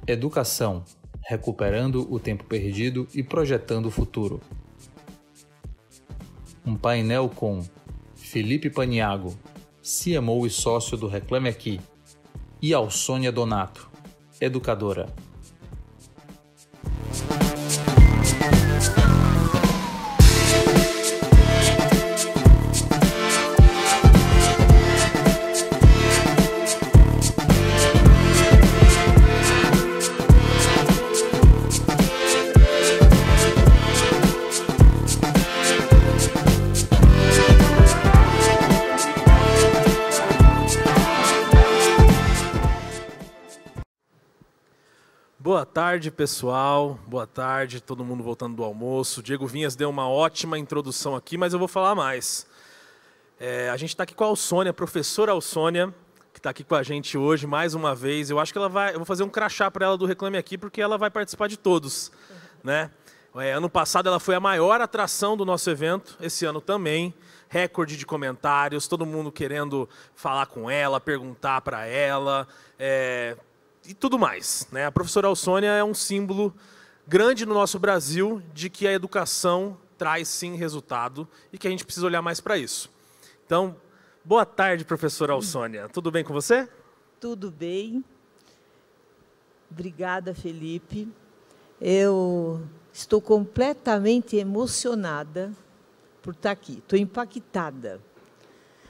Educação, recuperando o tempo perdido e projetando o futuro. Um painel com Felipe Paniago, CMO e sócio do Reclame Aqui, e Alsônia Donato, educadora. Boa tarde, pessoal. Boa tarde, todo mundo voltando do almoço. Diego Vinhas deu uma ótima introdução aqui, mas eu vou falar mais. A gente está aqui com a Alsônia, a professora Alsônia, que está aqui com a gente hoje mais uma vez. Eu acho que eu vou fazer um crachá para ela do Reclame Aqui, porque ela vai participar de todos, né? Ano passado ela foi a maior atração do nosso evento, esse ano também. Recorde de comentários, todo mundo querendo falar com ela, perguntar para ela. E tudo mais, né? A professora Alsônia é um símbolo grande no nosso Brasil de que a educação traz sim resultado e que a gente precisa olhar mais para isso. Então, boa tarde, professora Alsônia. Tudo bem com você? Tudo bem. Obrigada, Felipe. Eu estou completamente emocionada por estar aqui. Estou impactada.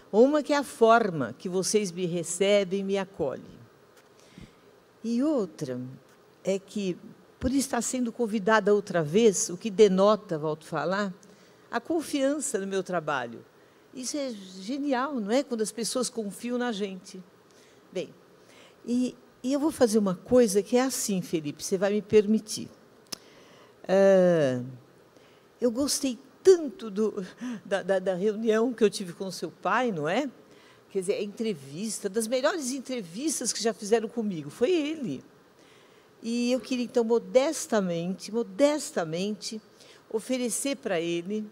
Uma que é a forma que vocês me recebem e me acolhem. E outra é que, por estar sendo convidada outra vez, o que denota, volto a falar, a confiança no meu trabalho. Isso é genial, não é? Quando as pessoas confiam na gente. Bem, e eu vou fazer uma coisa que é assim, Felipe, você vai me permitir. Eu gostei tanto da reunião que eu tive com o seu pai, não é? Quer dizer, a entrevista, das melhores entrevistas que já fizeram comigo, foi ele. E eu queria, então, modestamente, oferecer para ele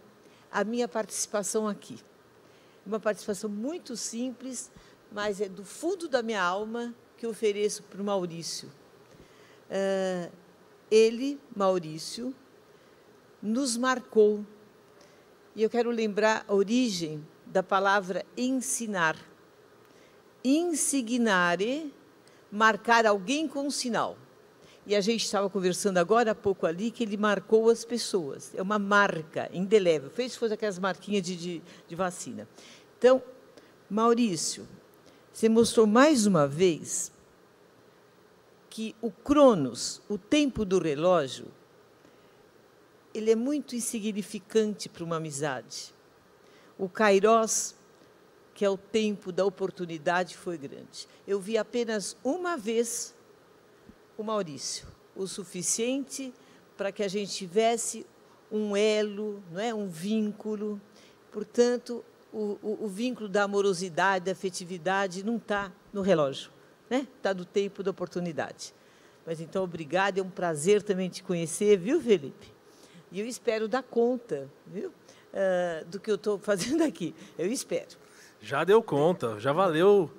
a minha participação aqui. Uma participação muito simples, mas é do fundo da minha alma que eu ofereço para o Maurício. Ele, Maurício, nos marcou. E eu quero lembrar a origem da palavra ensinar. Insignare, marcar alguém com um sinal. E a gente estava conversando agora há pouco ali que ele marcou as pessoas. É uma marca indelével. Fez se fosse aquelas marquinhas de vacina. Então, Maurício, você mostrou mais uma vez que o Cronos, o tempo do relógio, ele é muito insignificante para uma amizade. O Kairos, que é o tempo da oportunidade, foi grande. Eu vi apenas uma vez o Maurício, o suficiente para que a gente tivesse um elo, não é? Um vínculo. Portanto, o vínculo da amorosidade, da afetividade, não está no relógio, né? Está no tempo da oportunidade. Mas, então, obrigada, é um prazer também te conhecer, viu, Felipe? E eu espero dar conta, viu, do que eu estou fazendo aqui. Eu espero. Já deu conta, já valeu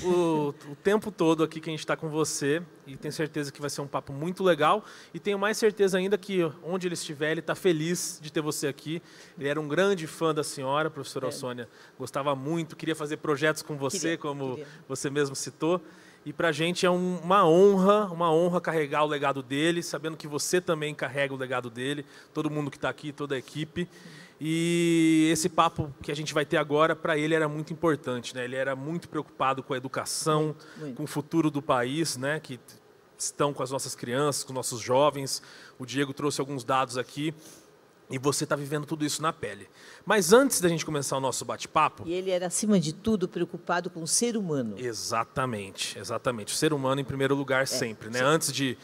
o tempo todo aqui que a gente está com você e tenho certeza que vai ser um papo muito legal e tenho mais certeza ainda que onde ele estiver, ele está feliz de ter você aqui. Ele era um grande fã da senhora, professora Alsônia, gostava muito, queria fazer projetos com você, como você mesmo citou. E para a gente é uma honra carregar o legado dele, sabendo que você também carrega o legado dele, todo mundo que está aqui, toda a equipe. E esse papo que a gente vai ter agora, para ele era muito importante, né? Ele era muito preocupado com a educação, com o futuro do país, né? Que estão com as nossas crianças, com os nossos jovens. O Diego trouxe alguns dados aqui e você está vivendo tudo isso na pele. Mas antes da gente começar o nosso bate-papo... E ele era, acima de tudo, preocupado com o ser humano. Exatamente, exatamente. O ser humano em primeiro lugar sempre, né? Antes de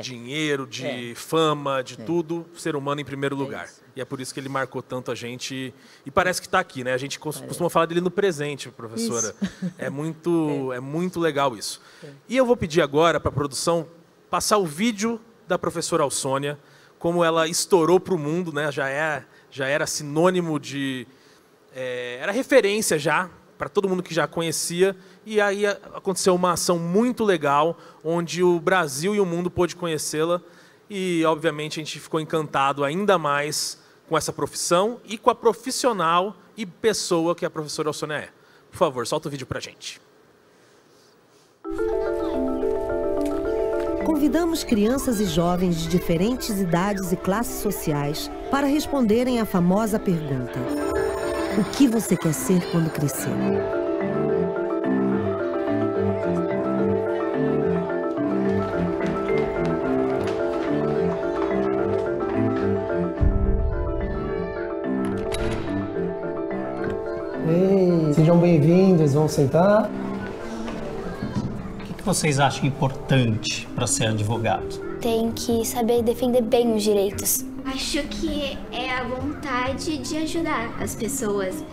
dinheiro, de fama, de tudo, o ser humano em primeiro lugar. E é por isso que ele marcou tanto a gente. E parece que está aqui, né? A gente costuma falar dele no presente, professora. É muito legal isso. E eu vou pedir agora para a produção passar o vídeo da professora Alsônia, como ela estourou para o mundo, né? Já era sinônimo de... era referência já para todo mundo que já conhecia, e aí aconteceu uma ação muito legal, onde o Brasil e o mundo pôde conhecê-la, e obviamente a gente ficou encantado ainda mais com essa profissão e com a profissional e pessoa que a professora Alsônia é. Por favor, solta o vídeo pra gente. Convidamos crianças e jovens de diferentes idades e classes sociais para responderem à famosa pergunta: o que você quer ser quando crescer? Ei, sejam bem-vindos, vão sentar. O que vocês acham importante para ser advogado? Tem que saber defender bem os direitos. Acho que é a vontade de ajudar as pessoas,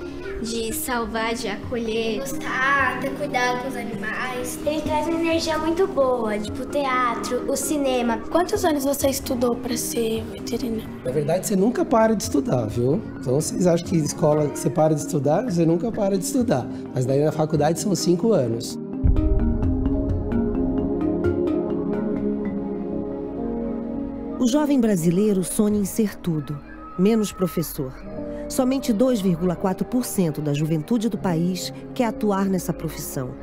de salvar, de acolher. Gostar, ter cuidado com os animais. Ele traz uma energia muito boa, tipo o teatro, o cinema. Quantos anos você estudou para ser veterinário? Na verdade, você nunca para de estudar, viu? Então, vocês acham que escola você para de estudar? Você nunca para de estudar. Mas daí na faculdade são 5 anos. O jovem brasileiro sonha em ser tudo, menos professor. Somente 2,4% da juventude do país quer atuar nessa profissão.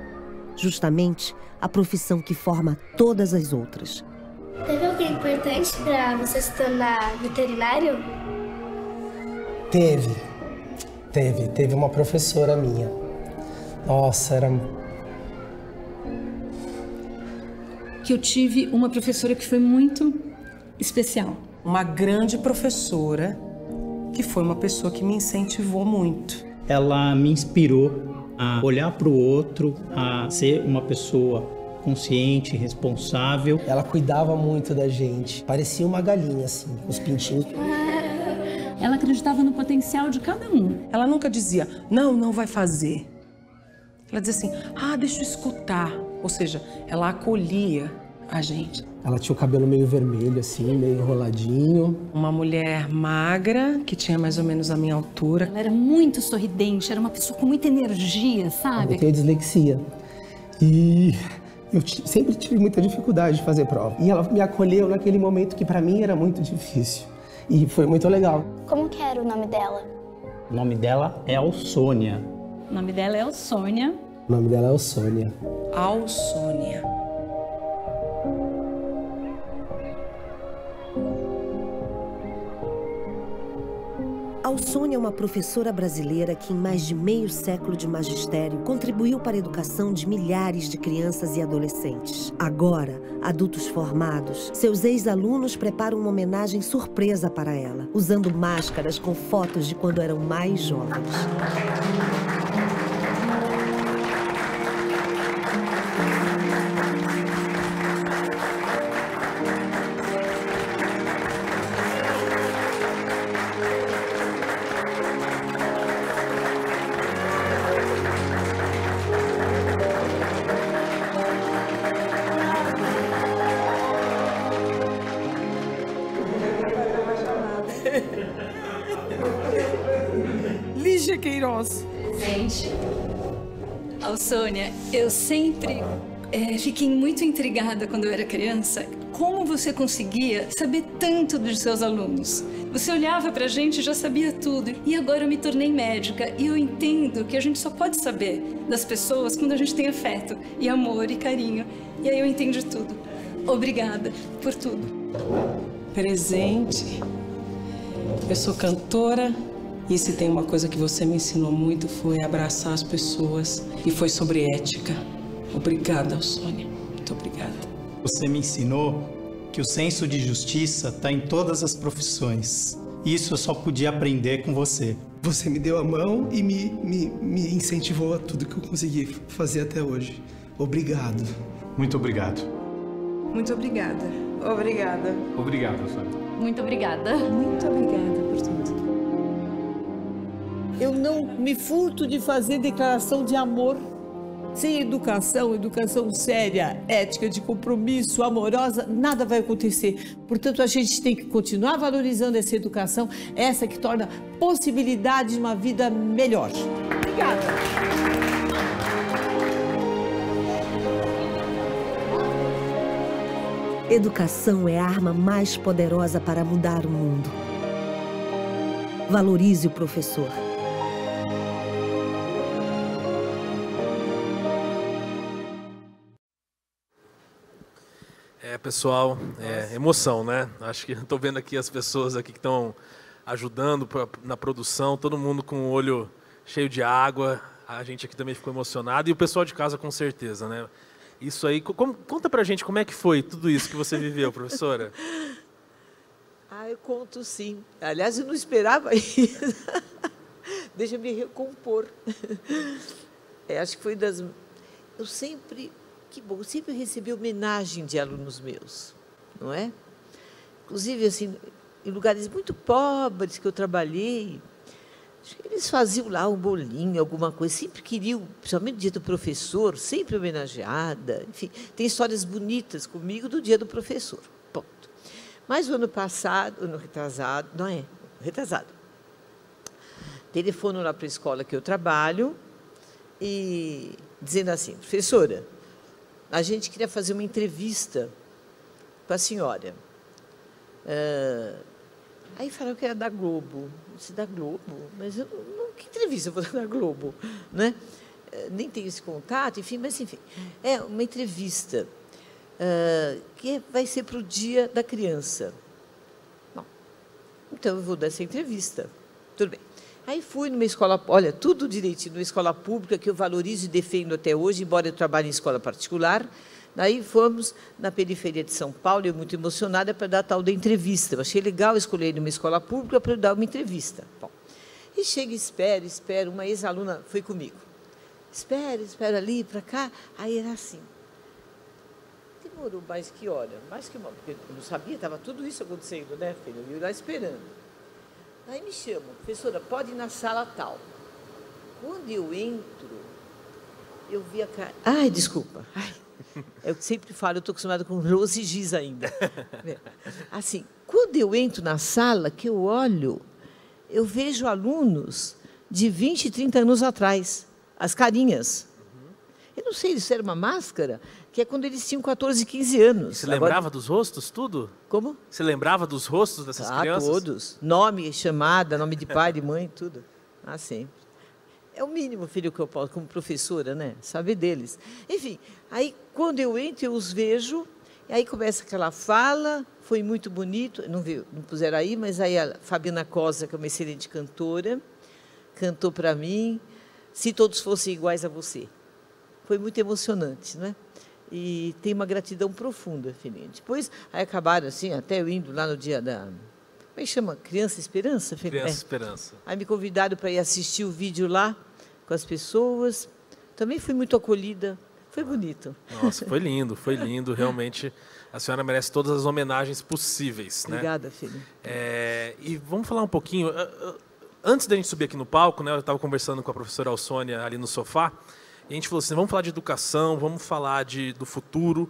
Justamente a profissão que forma todas as outras. Teve alguém importante para você se tornar veterinário? Teve uma professora minha. Nossa, era... Que eu tive uma professora que foi muito especial. Uma grande professora, que foi uma pessoa que me incentivou muito. Ela me inspirou a olhar para o outro, a ser uma pessoa consciente, responsável. Ela cuidava muito da gente. Parecia uma galinha, assim, com os pintinhos. Ela acreditava no potencial de cada um. Ela nunca dizia, não vai fazer. Ela dizia assim, deixa eu escutar. Ou seja, ela acolhia a gente. Ela tinha o cabelo meio vermelho, assim, meio enroladinho. Uma mulher magra, que tinha mais ou menos a minha altura. Ela era muito sorridente, era uma pessoa com muita energia, sabe? Eu tenho dislexia. E eu sempre tive muita dificuldade de fazer prova. E ela me acolheu naquele momento que pra mim era muito difícil. E foi muito legal. Como que era o nome dela? O nome dela é Alsônia. O nome dela é Alsônia. O nome dela é Alsônia. Alsônia. Alsônia é uma professora brasileira que, em mais de meio século de magistério, contribuiu para a educação de milhares de crianças e adolescentes. Agora, adultos formados, seus ex-alunos preparam uma homenagem surpresa para ela, usando máscaras com fotos de quando eram mais jovens. Lígia Queiroz. Gente, Alsônia, eu sempre fiquei muito intrigada quando eu era criança. Como você conseguia saber tanto dos seus alunos? Você olhava pra gente e já sabia tudo. E agora eu me tornei médica e eu entendo que a gente só pode saber das pessoas quando a gente tem afeto e amor e carinho. E aí eu entendi tudo. Obrigada por tudo. Presente. Eu sou cantora e se tem uma coisa que você me ensinou muito foi abraçar as pessoas e foi sobre ética. Obrigada, Alsônia. Muito obrigada. Você me ensinou que o senso de justiça está em todas as profissões. Isso eu só podia aprender com você. Você me deu a mão e me incentivou a tudo que eu consegui fazer até hoje. Obrigado. Muito obrigado. Muito obrigada. Obrigada. Obrigado, Alsônia. Muito obrigada. Muito obrigada por tudo. Eu não me furto de fazer declaração de amor. Sem educação séria, ética, de compromisso, amorosa, nada vai acontecer. Portanto, a gente tem que continuar valorizando essa educação, essa que torna possibilidade de uma vida melhor. Obrigada. Educação é a arma mais poderosa para mudar o mundo. Valorize o professor. Pessoal, emoção, né? Acho que estou vendo aqui as pessoas aqui que estão ajudando na produção, todo mundo com o olho cheio de água, a gente aqui também ficou emocionado, e o pessoal de casa com certeza, né? Isso aí, conta pra gente como é que foi tudo isso que você viveu, professora. Eu conto sim. Aliás, eu não esperava isso. Deixa eu me recompor. Acho que foi das... Eu sempre... Que bom, eu sempre recebi homenagem de alunos meus, não é? Inclusive, assim, em lugares muito pobres que eu trabalhei, eles faziam lá um bolinho, alguma coisa, sempre queriam, principalmente no dia do professor, sempre homenageada, enfim, tem histórias bonitas comigo do dia do professor, ponto. Mas o ano passado, retrasado, telefono lá para a escola que eu trabalho e dizendo assim, professora, a gente queria fazer uma entrevista para a senhora. Aí falaram que era da Globo. Eu disse, da Globo? Mas eu não, que entrevista eu vou dar da Globo? Né? Nem tenho esse contato, enfim, mas enfim. É uma entrevista que vai ser para o Dia da Criança. Bom, então eu vou dar essa entrevista. Tudo bem. Aí fui numa escola, olha, tudo direitinho, numa escola pública que eu valorizo e defendo até hoje, embora eu trabalhe em escola particular. Daí fomos na periferia de São Paulo, eu muito emocionada para dar a tal da entrevista. Eu achei legal escolher uma escola pública para eu dar uma entrevista. Bom, e chega, espero, uma ex-aluna foi comigo. Espero ali, para cá. Aí era assim. Demorou mais que hora? Mais que uma, porque eu não sabia, estava tudo isso acontecendo, né, filho? Eu ia lá esperando. Aí me chamam, professora, pode ir na sala tal. Quando eu entro, eu vi a cara... Ai, desculpa. Eu sempre falo, eu estou acostumada com Rose e Giz ainda. Assim, quando eu entro na sala, que eu olho, eu vejo alunos de 20, 30 anos atrás, as carinhas. Eu não sei, isso era uma máscara, que é quando eles tinham 14, 15 anos. E você lembrava dos rostos, tudo? Como? Você lembrava dos rostos dessas crianças? Todos. Nome, chamada, nome de pai, de mãe, tudo. Sempre. É o mínimo, filho, que eu posso, como professora, né? Saber deles. Enfim, aí, quando eu entro, eu os vejo, e aí começa aquela fala, foi muito bonito, não puseram aí, mas aí a Fabiana Cosa, que é uma excelente cantora, cantou para mim, Se Todos Fossem Iguais a Você. Foi muito emocionante, não é? E tem uma gratidão profunda, filhinha. Depois, aí acabaram assim, até eu indo lá no dia da... Como é que chama? Criança Esperança? Criança Esperança. Aí me convidaram para ir assistir o vídeo lá com as pessoas. Também fui muito acolhida. Foi bonito. Nossa, foi lindo. Realmente, a senhora merece todas as homenagens possíveis. Obrigada, né? filho. E vamos falar um pouquinho... Antes da gente subir aqui no palco, né, eu estava conversando com a professora Alsônia ali no sofá, e a gente falou assim, vamos falar de educação, vamos falar do futuro,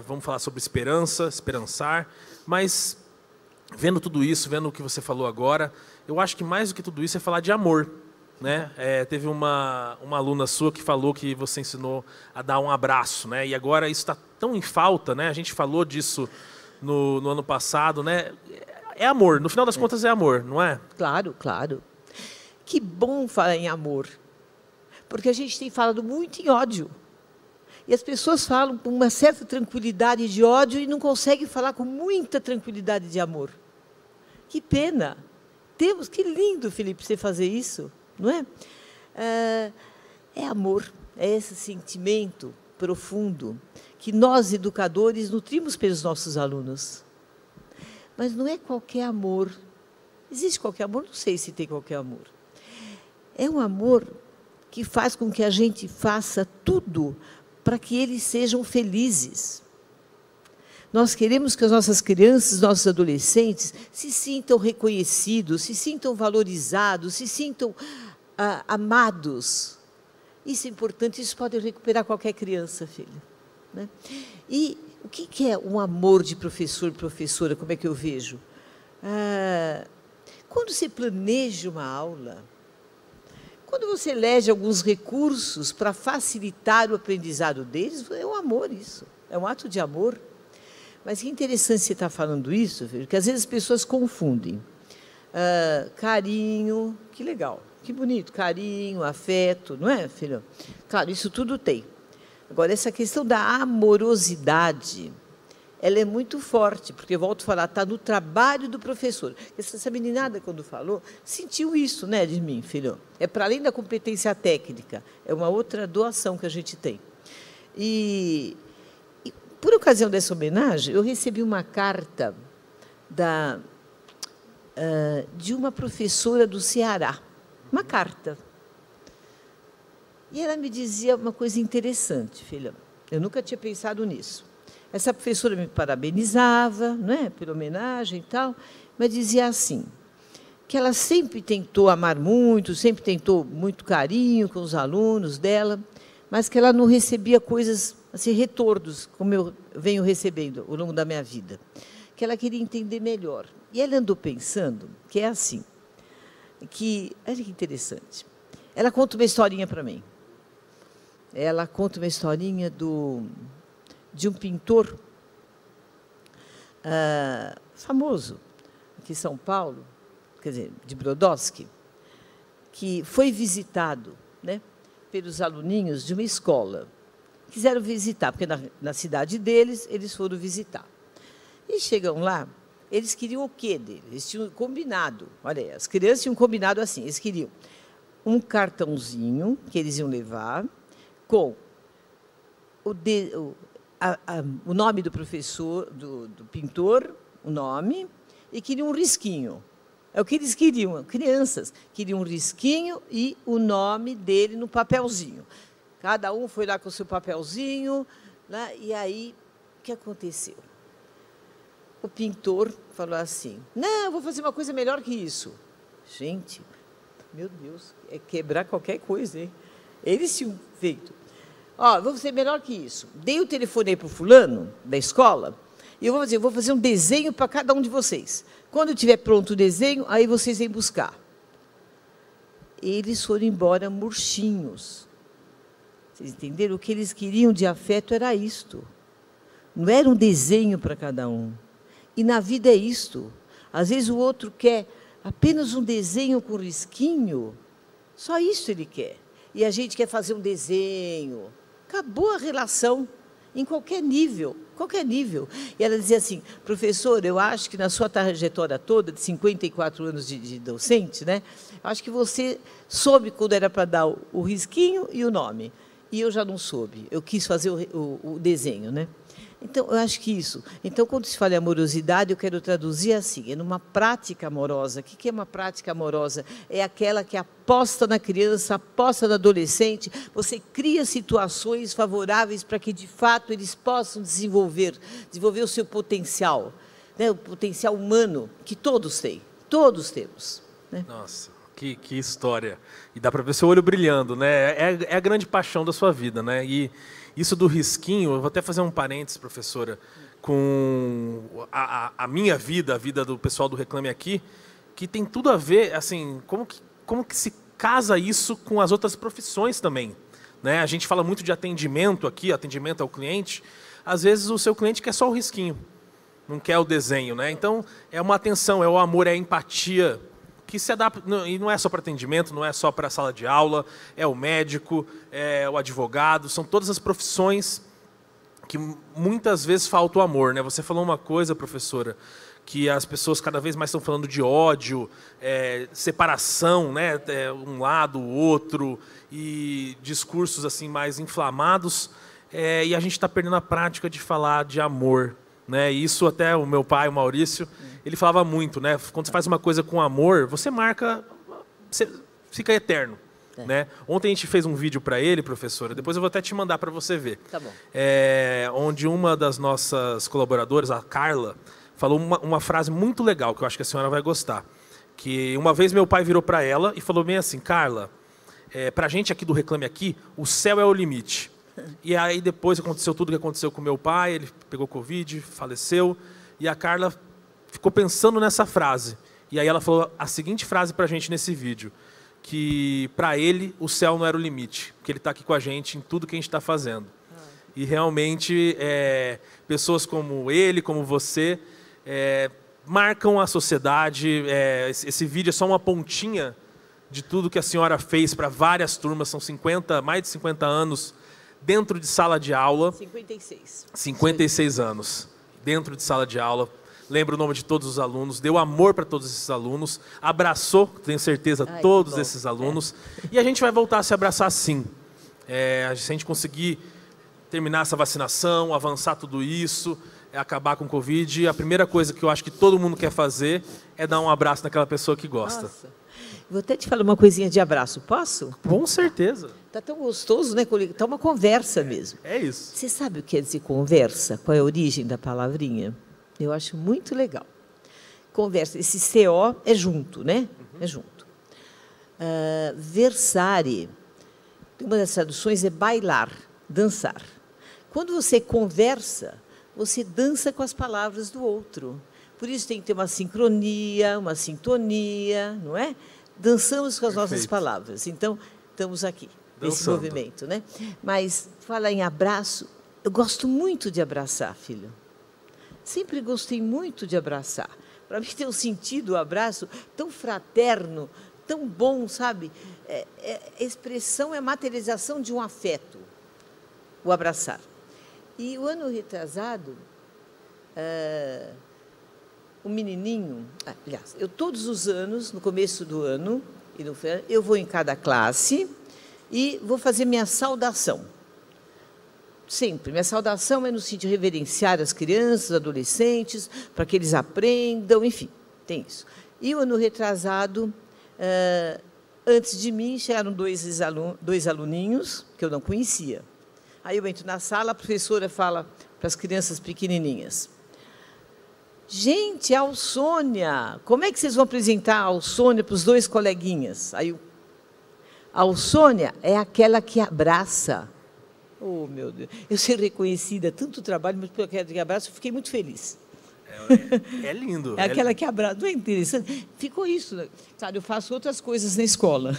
vamos falar sobre esperança, esperançar, mas vendo tudo isso, vendo o que você falou agora, eu acho que mais do que tudo isso é falar de amor. Né? Teve uma aluna sua que falou que você ensinou a dar um abraço, né? E agora isso está tão em falta, né? A gente falou disso no ano passado, né? É amor, no final das contas é amor, não é? Claro, claro. Que bom falar em amor. Porque a gente tem falado muito em ódio. E as pessoas falam com uma certa tranquilidade de ódio e não conseguem falar com muita tranquilidade de amor. Que pena. Que lindo, Felipe, você fazer isso, não é? É amor, é esse sentimento profundo que nós, educadores, nutrimos pelos nossos alunos. Mas não é qualquer amor. Existe qualquer amor? Não sei se tem qualquer amor. É um amor que faz com que a gente faça tudo para que eles sejam felizes. Nós queremos que as nossas crianças, nossos adolescentes, se sintam reconhecidos, se sintam valorizados, se sintam amados. Isso é importante, isso pode recuperar qualquer criança, filho. Né? E o que é um amor de professor e professora, como é que eu vejo? Quando você planeja uma aula, quando você elege alguns recursos para facilitar o aprendizado deles, é um amor isso, é um ato de amor. Mas que interessante você estar falando isso, filho, porque às vezes as pessoas confundem. Carinho, que legal, que bonito, carinho, afeto, não é, filho? Claro, isso tudo tem. Agora, essa questão da amorosidade, ela é muito forte, porque, eu volto a falar, está no trabalho do professor. Essa meninada, quando falou, sentiu isso, né, de mim, filho? É para além da competência técnica, é uma outra doação que a gente tem. E por ocasião dessa homenagem, eu recebi uma carta de uma professora do Ceará, uma carta. E ela me dizia uma coisa interessante, filha. Eu nunca tinha pensado nisso. Essa professora me parabenizava, não é, pela homenagem e tal, mas dizia assim, que ela sempre tentou amar muito, sempre tentou muito carinho com os alunos dela, mas que ela não recebia coisas, assim, retornos, como eu venho recebendo ao longo da minha vida, que ela queria entender melhor. E ela andou pensando que é assim, que, olha que interessante, ela conta uma historinha para mim. Ela conta uma historinha de um pintor famoso aqui em São Paulo, quer dizer, de Brodowski, que foi visitado, né, pelos aluninhos de uma escola. Quiseram visitar, porque na cidade deles, eles foram visitar. E chegam lá, eles queriam o quê dele? Eles tinham combinado, olha aí, as crianças tinham combinado assim, eles queriam um cartãozinho que eles iam levar com o nome do professor, do pintor, o nome, e queriam um risquinho. É o que eles queriam, crianças queriam um risquinho e o nome dele no papelzinho. Cada um foi lá com o seu papelzinho, né, e aí, o que aconteceu? O pintor falou assim, não, eu vou fazer uma coisa melhor que isso. Gente, meu Deus, é quebrar qualquer coisa, hein? Eles tinham feito. Ó, vou fazer melhor que isso. Dei o telefone para o fulano, da escola, e eu vou fazer um desenho para cada um de vocês. Quando tiver pronto o desenho, aí vocês vêm buscar. Eles foram embora murchinhos. Vocês entenderam? O que eles queriam de afeto era isto. Não era um desenho para cada um. E na vida é isto. Às vezes o outro quer apenas um desenho com risquinho. Só isso ele quer. E a gente quer fazer um desenho. Acabou a relação, em qualquer nível, qualquer nível. E ela dizia assim, professor, eu acho que na sua trajetória toda, de 54 anos de docente, né, acho que você soube quando era para dar o risquinho e o nome. E eu já não soube, eu quis fazer o desenho, né? Então, eu acho que isso. Então, quando se fala em amorosidade, eu quero traduzir assim, é numa prática amorosa. O que é uma prática amorosa? É aquela que aposta na criança, aposta no adolescente, você cria situações favoráveis para que, de fato, eles possam desenvolver o seu potencial, né? O potencial humano, que todos têm, todos temos. Né? Nossa, que história. E dá para ver seu olho brilhando, né? É a grande paixão da sua vida, né? E isso do risquinho, eu vou até fazer um parênteses, professora, com a minha vida, a vida do pessoal do Reclame Aqui, que tem tudo a ver, assim, como que se casa isso com as outras profissões também, né? A gente fala muito de atendimento aqui, atendimento ao cliente, às vezes o seu cliente quer só o risquinho, não quer o desenho, né? Então, é uma atenção, é o amor, é a empatia, que se adapta, e não é só para atendimento, não é só para a sala de aula, é o médico, é o advogado, são todas as profissões que muitas vezes falta o amor, né? Você falou uma coisa, professora, que as pessoas cada vez mais estão falando de ódio, separação, né? Um lado, o outro, e discursos assim mais inflamados, e a gente está perdendo a prática de falar de amor. Né? Isso até o meu pai, o Maurício, ele falava muito, né? Quando você faz uma coisa com amor, você marca, você fica eterno. Né? Ontem a gente fez um vídeo para ele, professora, depois eu vou até te mandar para você ver. Tá bom. Onde uma das nossas colaboradoras, a Carla, falou uma frase muito legal, que eu acho que a senhora vai gostar. Que uma vez meu pai virou para ela e falou bem assim, Carla, para a gente aqui do Reclame Aqui, o céu é o limite. E aí depois aconteceu tudo o que aconteceu com meu pai, ele pegou Covid, faleceu, e a Carla ficou pensando nessa frase. E aí ela falou a seguinte frase para a gente nesse vídeo, que para ele o céu não era o limite, que ele está aqui com a gente em tudo que a gente está fazendo. E realmente, pessoas como ele, como você, marcam a sociedade. Esse vídeo é só uma pontinha de tudo que a senhora fez para várias turmas. São mais de 50 anos dentro de sala de aula. 56. 56 anos dentro de sala de aula. Lembra o nome de todos os alunos, deu amor para todos esses alunos, abraçou, tenho certeza, todos esses alunos. E a gente vai voltar a se abraçar sim. Se a gente conseguir terminar essa vacinação, avançar tudo isso, acabar com o Covid, a primeira coisa que eu acho que todo mundo quer fazer é dar um abraço naquela pessoa que gosta. Nossa. Vou até te falar uma coisinha de abraço, posso? Com certeza. Tá tão gostoso, né? Tá uma conversa mesmo. É isso. Você sabe o que quer dizer conversa? Qual é a origem da palavrinha? Eu acho muito legal. Conversa, esse CO é junto, né? É junto. Versare, uma das traduções é bailar, dançar. Quando você conversa, você dança com as palavras do outro. Por isso tem que ter uma sincronia, uma sintonia, não é? Dançamos com as nossas palavras. Então, estamos aqui, nesse movimento, né? Mas, fala em abraço, eu gosto muito de abraçar, filho. Sempre gostei muito de abraçar. Para mim tem um sentido, o abraço, tão fraterno, tão bom, sabe? Expressão, materialização de um afeto, o abraçar. E o ano retrasado, o menininho... Aliás, eu todos os anos, no começo do ano, eu vou em cada classe e vou fazer minha saudação. Sempre. Minha saudação é no sentido de reverenciar as crianças, adolescentes, para que eles aprendam, enfim, tem isso. E o ano retrasado, antes de mim, chegaram dois aluninhos que eu não conhecia. Aí eu entro na sala, a professora fala para as crianças pequenininhas: gente, a Alsônia, como é que vocês vão apresentar a Alsônia para os dois coleguinhas? Aí a Alsônia é aquela que abraça. Oh, meu Deus, eu ser reconhecida, tanto trabalho, mas por aquela que abraça, eu fiquei muito feliz. É lindo. É aquela que abraça, não é interessante? Ficou isso, sabe? Eu faço outras coisas na escola,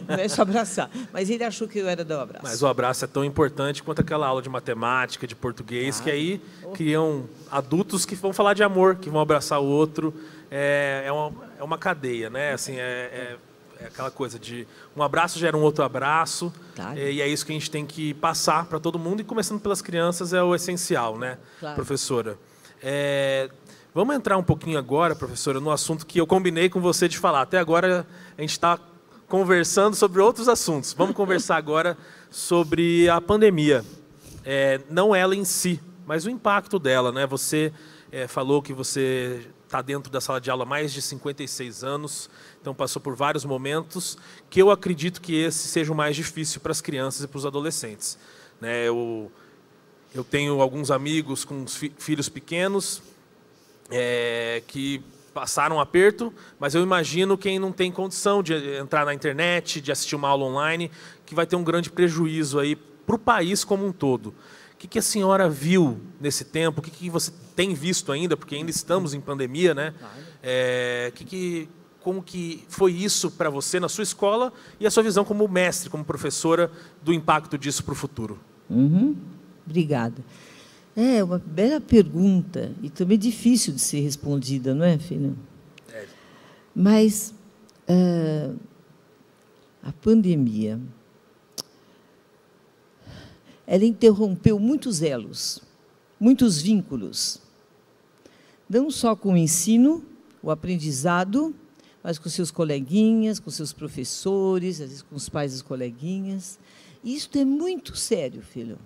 não é só abraçar. Mas ele achou que eu era dar um abraço. Mas o abraço é tão importante quanto aquela aula de matemática, de português, que aí criam adultos que vão falar de amor, que vão abraçar o outro. É uma cadeia, né? Assim, é aquela coisa de um abraço gera um outro abraço, e é isso que a gente tem que passar para todo mundo, e começando pelas crianças é o essencial, né, professora? Vamos entrar um pouquinho agora, professora, no assunto que eu combinei com você de falar. Até agora a gente está conversando sobre outros assuntos. Vamos conversar agora sobre a pandemia. Não ela em si, mas o impacto dela, né? Você falou que você está dentro da sala de aula há mais de 56 anos, então passou por vários momentos, que eu acredito que esse seja o mais difícil para as crianças e para os adolescentes. Né? Eu tenho alguns amigos com filhos pequenos que passaram aperto, mas eu imagino quem não tem condição de entrar na internet, de assistir uma aula online, que vai ter um grande prejuízo aí para o país como um todo. O que a senhora viu nesse tempo? O que você tem visto ainda? Porque ainda estamos em pandemia, né? Como que foi isso para você na sua escola e a sua visão como mestre, como professora, do impacto disso para o futuro? Obrigada. É uma bela pergunta e também difícil de ser respondida, não é, filha? Mas a pandemia, ela interrompeu muitos elos, muitos vínculos, não só com o ensino, o aprendizado, mas com seus coleguinhas, com seus professores, às vezes com os pais dos coleguinhas. E isso é muito sério, filho.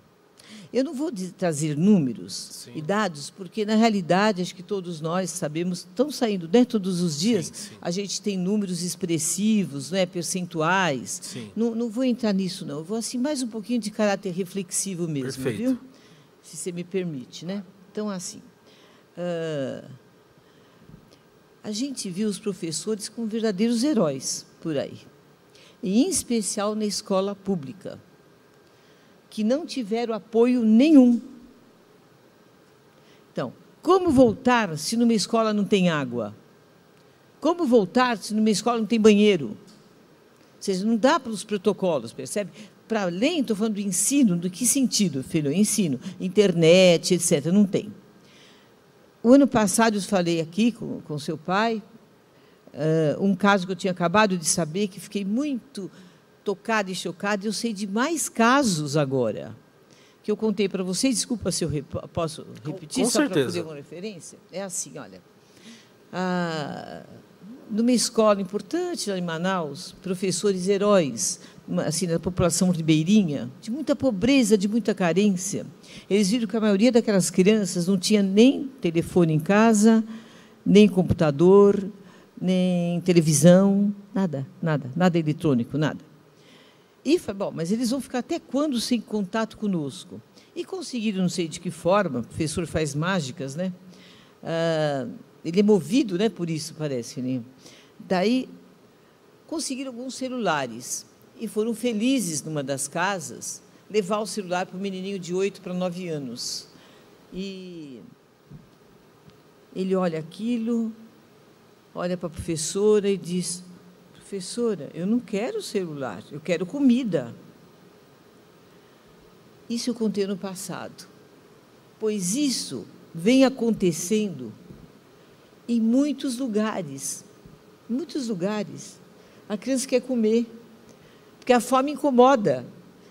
Eu não vou trazer números e dados, porque, na realidade, acho que todos nós sabemos, estão saindo, né, todos os dias, a gente tem números expressivos, né, percentuais. Não vou entrar nisso, não. Eu vou, assim, mais um pouquinho de caráter reflexivo mesmo, viu? Se você me permite, né? Então, assim, a gente viu os professores como verdadeiros heróis por aí, e, em especial, na escola pública, que não tiveram apoio nenhum. Então, como voltar se numa escola não tem água? Como voltar se numa escola não tem banheiro? Ou seja, não dá para os protocolos, percebe? para além, estou falando do ensino, do que sentido, filho? Ensino, internet, etc. Não tem. O ano passado, eu falei aqui com seu pai, um caso que eu tinha acabado de saber, que fiquei muito tocada e chocada, e eu sei de mais casos agora, que eu contei para vocês. Desculpa se eu posso repetir, só para poder uma referência. É assim, olha, numa escola importante lá em Manaus, professores heróis, assim, da população ribeirinha, de muita pobreza, de muita carência, eles viram que a maioria daquelas crianças não tinha nem telefone em casa, nem computador, nem televisão, nada eletrônico, nada. E falei, bom, mas eles vão ficar até quando sem contato conosco? E conseguiram, não sei de que forma, o professor faz mágicas, né? Ele é movido, né, por isso, parece. Né? Daí, conseguiram alguns celulares e foram felizes, numa das casas, levar o celular para o menininho de 8 para 9 anos. E ele olha aquilo, olha para a professora e diz, professora, eu não quero celular, eu quero comida. Isso eu contei no passado, pois isso vem acontecendo em muitos lugares. Em muitos lugares, a criança quer comer, porque a fome incomoda.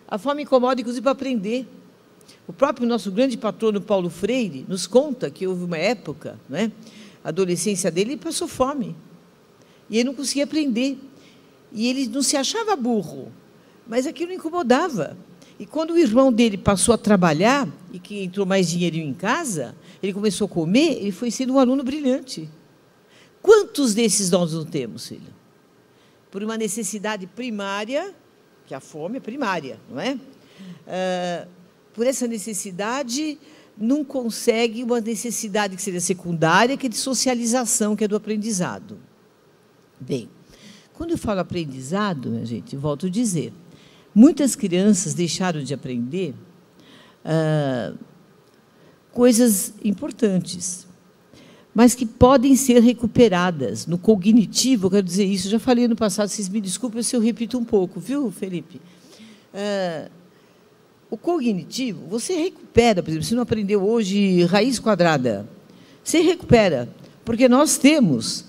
A fome incomoda, inclusive, para aprender. O próprio nosso grande patrono, Paulo Freire, nos conta que houve uma época, não é? A adolescência dele, ele passou fome. E ele não conseguia aprender. E ele não se achava burro, mas aquilo incomodava. E quando o irmão dele passou a trabalhar, e que entrou mais dinheirinho em casa, ele começou a comer, ele foi sendo um aluno brilhante. Quantos desses nós não temos, filho? Por uma necessidade primária, que a fome é primária, não é? Por essa necessidade, não consegue uma necessidade que seria secundária, que é de socialização, que é do aprendizado. Bem, quando eu falo aprendizado, minha gente, volto a dizer, muitas crianças deixaram de aprender coisas importantes, mas que podem ser recuperadas. No cognitivo, eu quero dizer isso, eu já falei no passado, vocês me desculpem se eu repito um pouco, viu, Felipe? O cognitivo, você recupera, por exemplo, se não aprendeu hoje raiz quadrada, você recupera, porque nós temos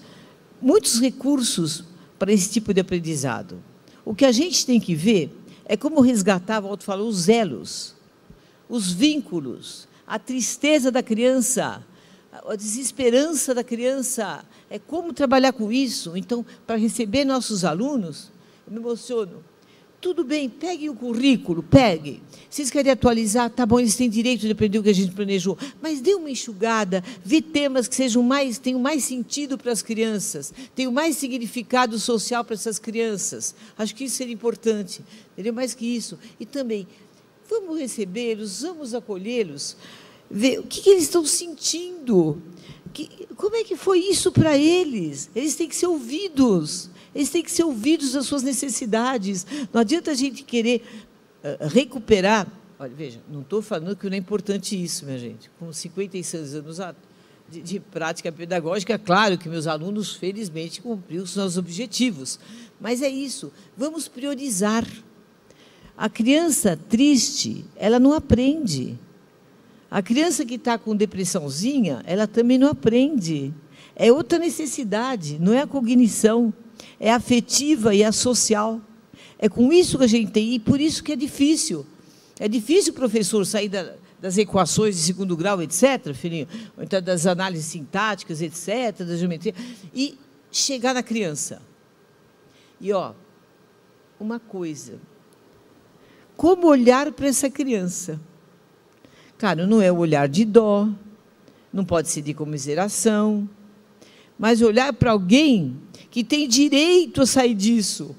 muitos recursos para esse tipo de aprendizado. O que a gente tem que ver é como resgatar, volto a falar, os elos, os vínculos, a tristeza da criança, a desesperança da criança, é como trabalhar com isso. Então, para receber nossos alunos, eu me emociono. Tudo bem, peguem o currículo, peguem. Vocês querem atualizar? Tá bom, eles têm direito de aprender o que a gente planejou, mas dê uma enxugada, vê temas que tenham mais sentido para as crianças, tenham mais significado social para essas crianças. Acho que isso seria importante, entendeu? Mais que isso. E também, vamos recebê-los, vamos acolhê-los, ver o que eles estão sentindo, como é que foi isso para eles. Eles têm que ser ouvidos. Eles têm que ser ouvidos das suas necessidades. Não adianta a gente querer recuperar. Olha, veja, não estou falando que não é importante isso, minha gente. Com 56 anos de prática pedagógica, claro que meus alunos, felizmente, cumpriram os nossos objetivos. Mas é isso, vamos priorizar. A criança triste, ela não aprende. A criança que está com depressãozinha, ela também não aprende. É outra necessidade, não é a cognição. É a afetiva e a social. É com isso que a gente tem, e por isso que é difícil. É difícil o professor sair das equações de segundo grau, etc., filhinho, ou então das análises sintáticas, etc., da geometria, e chegar na criança. E, uma coisa, como olhar para essa criança? Claro, não é o olhar de dó, não pode ser de comiseração, mas olhar para alguém que tem direito a sair disso,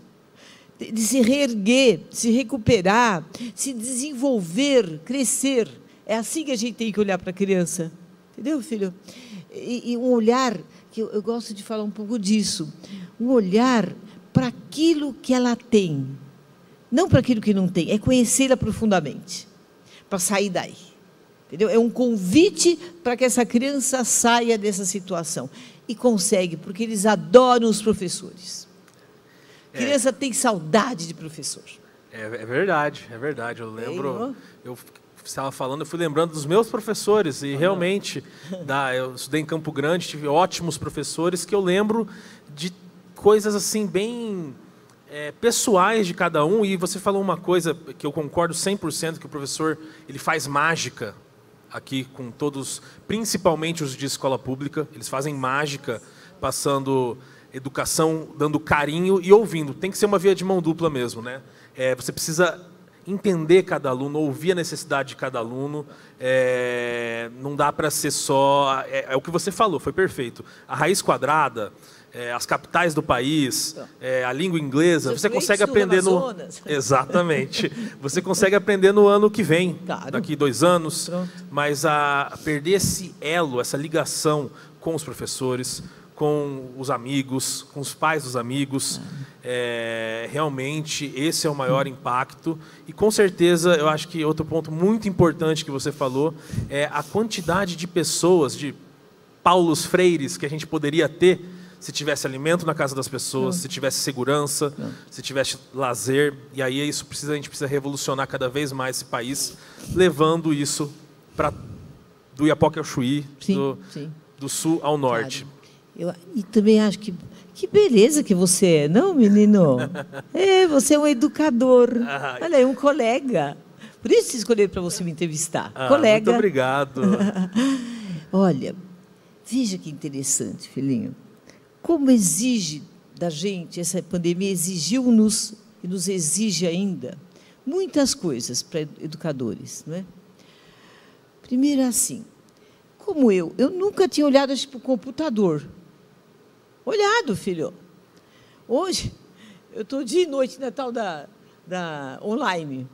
de se reerguer, se recuperar, se desenvolver, crescer. É assim que a gente tem que olhar para a criança. Entendeu, filho? E um olhar, que eu gosto de falar um pouco disso, um olhar para aquilo que ela tem, não para aquilo que não tem, é conhecê-la profundamente, para sair daí. Entendeu? É um convite para que essa criança saia dessa situação. E consegue, porque eles adoram os professores. Criança tem saudade de professor. É verdade, é verdade. Eu lembro, eu estava falando, eu fui lembrando dos meus professores e realmente, eu estudei em Campo Grande, tive ótimos professores que eu lembro de coisas assim bem pessoais de cada um. E você falou uma coisa que eu concordo 100%, que o professor ele faz mágica aqui com todos, principalmente os de escola pública, eles fazem mágica, passando educação, dando carinho e ouvindo. Tem que ser uma via de mão dupla mesmo, né? Você precisa entender cada aluno, ouvir a necessidade de cada aluno. Não dá para ser só... É o que você falou, foi perfeito. A raiz quadrada, as capitais do país, a língua inglesa, você consegue aprender no... Exatamente. Você consegue aprender no ano que vem, daqui 2 anos. Pronto. Mas perder esse elo, essa ligação com os professores, com os amigos, com os pais dos amigos, realmente esse é o maior impacto. E com certeza, eu acho que outro ponto muito importante que você falou é a quantidade de pessoas, de Paulos Freires que a gente poderia ter se tivesse alimento na casa das pessoas, se tivesse segurança, se tivesse lazer. E aí a gente precisa revolucionar cada vez mais esse país, levando isso do Iapoque ao Chuí, do sul ao norte. Claro. E também acho que beleza que você é, não, menino? Você é um educador. Olha, é um colega. Por isso escolhi para você me entrevistar. Colega. Muito obrigado. Olha, veja que interessante, filhinho. Como exige da gente, essa pandemia exigiu-nos e nos exige ainda muitas coisas para educadores, não é? Primeiro, assim, como eu nunca tinha olhado para o computador. Olhado, filho. Hoje, eu estou dia e noite na tal da online.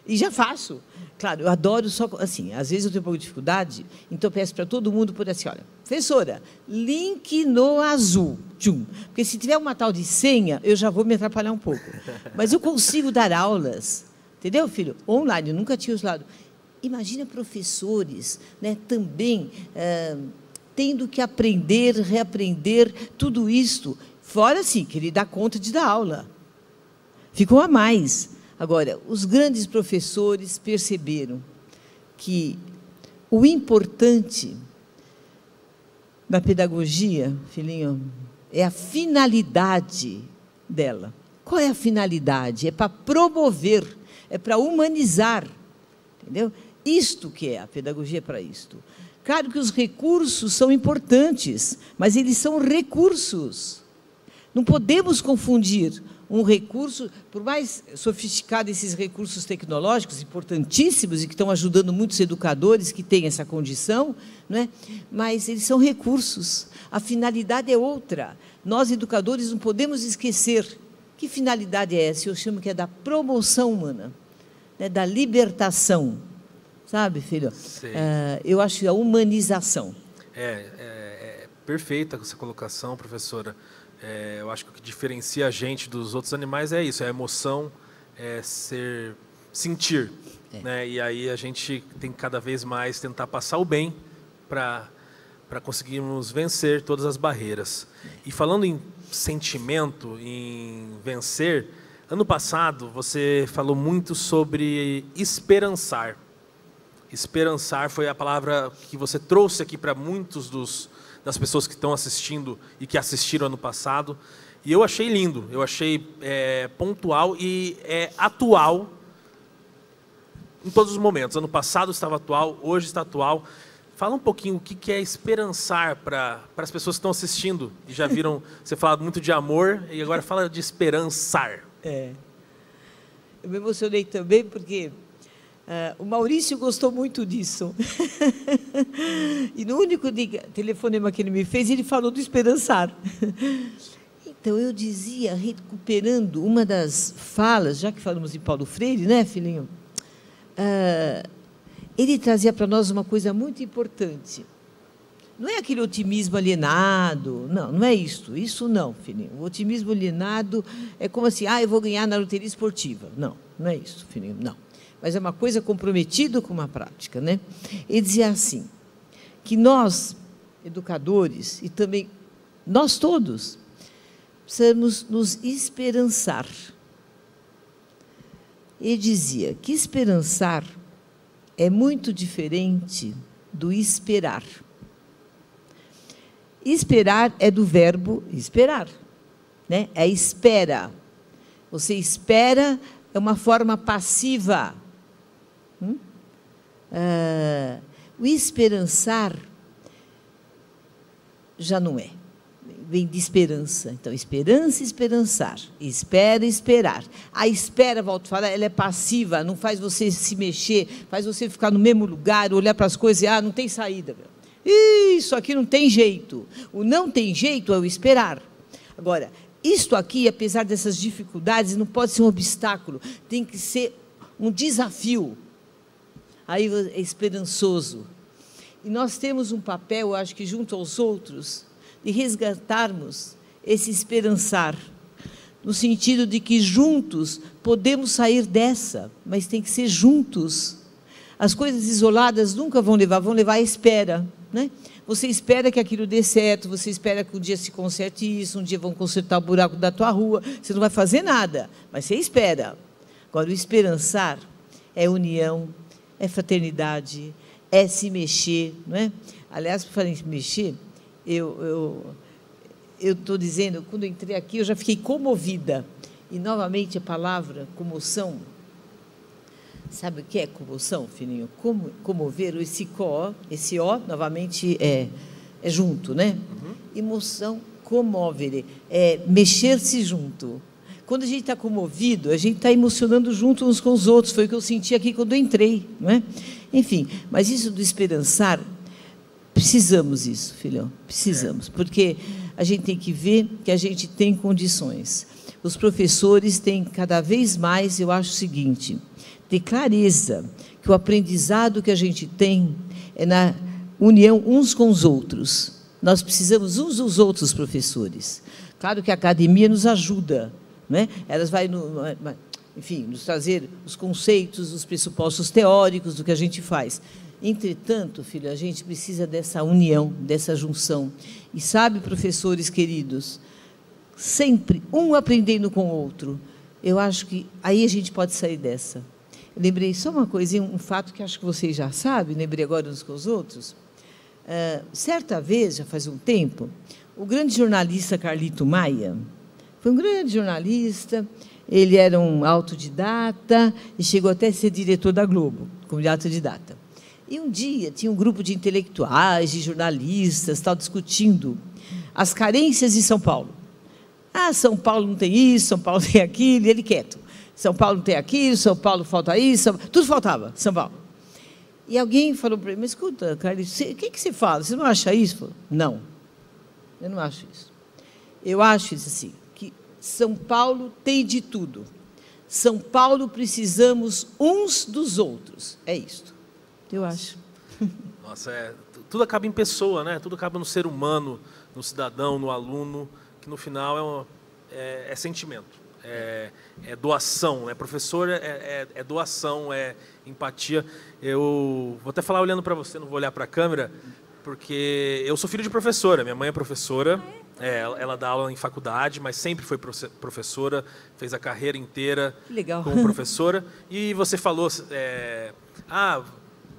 E já faço. Claro, eu adoro só... Assim, às vezes eu tenho um pouco de dificuldade, então eu peço para todo mundo por assim, olha, professora, link no azul. Tchum. Porque se tiver uma tal de senha, eu já vou me atrapalhar um pouco. Mas eu consigo dar aulas, entendeu, filho? Online, eu nunca tinha usado. Imagina professores, né, também... tendo que aprender, reaprender, tudo isso, fora, sim, que ele dá conta de dar aula. Ficou a mais. Agora, os grandes professores perceberam que o importante da pedagogia, filhinho, é a finalidade dela. Qual é a finalidade? É para promover, é para humanizar, entendeu? Isto que é a pedagogia, para isto. Claro que os recursos são importantes, mas eles são recursos. Não podemos confundir um recurso, por mais sofisticados esses recursos tecnológicos, importantíssimos, e que estão ajudando muitos educadores que têm essa condição, não é? Mas eles são recursos. A finalidade é outra. Nós, educadores, não podemos esquecer. Que finalidade é essa? Eu chamo que é da promoção humana, né? Da libertação. Sabe, filho? Eu acho a humanização. Perfeita essa colocação, professora. Eu acho que o que diferencia a gente dos outros animais é isso, é a emoção, sentir. Né? E aí a gente tem que cada vez mais tentar passar o bem para conseguirmos vencer todas as barreiras. E falando em sentimento, em vencer, ano passado você falou muito sobre esperançar. Esperançar foi a palavra que você trouxe aqui para muitos das pessoas que estão assistindo e que assistiram ano passado. E eu achei lindo, eu achei pontual e atual em todos os momentos. Ano passado estava atual, hoje está atual. Fala um pouquinho o que é esperançar para as pessoas que estão assistindo e já viram você falar muito de amor e agora fala de esperançar. Eu me emocionei também porque... o Maurício gostou muito disso. E no único telefonema que ele me fez, ele falou do esperançar. Então, eu dizia, recuperando uma das falas, já que falamos em Paulo Freire, né, filhinho? Ele trazia para nós uma coisa muito importante. Não é aquele otimismo alienado, não é isso. Isso não, filhinho. O otimismo alienado é como assim, eu vou ganhar na loteria esportiva. Não é isso, filhinho, não. Mas é uma coisa comprometida com uma prática, né? Ele dizia assim, que nós, educadores, e também nós todos, precisamos nos esperançar. Ele dizia que esperançar é muito diferente do esperar. Esperar é do verbo esperar, né? É espera. Você espera, é uma forma passiva. O esperançar já não é. Vem de esperança. Então, esperança, esperançar. Espera, esperar. A espera, volto a falar, ela é passiva, não faz você se mexer, faz você ficar no mesmo lugar, olhar para as coisas e, não tem saída. Isso aqui não tem jeito. O não tem jeito é o esperar. Agora, isto aqui, apesar dessas dificuldades, não pode ser um obstáculo, tem que ser um desafio. Aí é esperançoso. E nós temos um papel, acho que junto aos outros, de resgatarmos esse esperançar, no sentido de que juntos podemos sair dessa, mas tem que ser juntos. As coisas isoladas nunca vão levar a espera, né? Você espera que aquilo dê certo, você espera que um dia se conserte isso, um dia vão consertar o buraco da tua rua, você não vai fazer nada, mas você espera. Agora, o esperançar é união, é fraternidade, é se mexer, não é? Aliás, por falar em se mexer, eu estou dizendo, quando eu entrei aqui, eu já fiquei comovida. E, novamente, a palavra comoção. Sabe o que é comoção, filhinho? Comover, esse O, novamente, é junto, né? Emoção, comovere, é mexer-se junto. Quando a gente está comovido, a gente está emocionando junto uns com os outros. Foi o que eu senti aqui quando eu entrei, não é? Enfim, mas isso do esperançar, precisamos isso, filhão, precisamos, porque a gente tem que ver que a gente tem condições. Os professores têm cada vez mais, eu acho o seguinte, ter clareza que o aprendizado que a gente tem é na união uns com os outros. Nós precisamos uns dos outros, professores. Claro que a academia nos ajuda, né? Elas vai, enfim, nos trazer os conceitos, os pressupostos teóricos do que a gente faz. Entretanto, filho, a gente precisa dessa união, dessa junção. E sabe, professores queridos, sempre um aprendendo com o outro, eu acho que aí a gente pode sair dessa. Eu lembrei só uma coisinha, um fato que acho que vocês já sabem, lembrei agora uns com os outros. Certa vez, já faz um tempo, o grande jornalista Carlito Maia, foi um grande jornalista, ele era um autodidata e chegou até a ser diretor da Globo, como de autodidata. E um dia tinha um grupo de intelectuais, de jornalistas, tal, discutindo as carências de São Paulo. São Paulo não tem isso, São Paulo tem aquilo, e ele quieto. São Paulo não tem aquilo, São Paulo falta isso, tudo faltava, São Paulo. E alguém falou para ele, mas escuta, Carlos, o que você fala? Você não acha isso? Falou, não, eu não acho isso. Eu acho isso assim, que São Paulo tem de tudo. São Paulo precisamos uns dos outros. É isto. Eu acho. Nossa, tudo acaba em pessoa, né? Tudo acaba no ser humano, no cidadão, no aluno, que no final é sentimento, é doação, né? Professor é doação, é empatia. Eu vou até falar olhando para você, não vou olhar para a câmera, porque eu sou filho de professora, minha mãe é professora, ela dá aula em faculdade, mas sempre foi professora, fez a carreira inteira como professora. E você falou,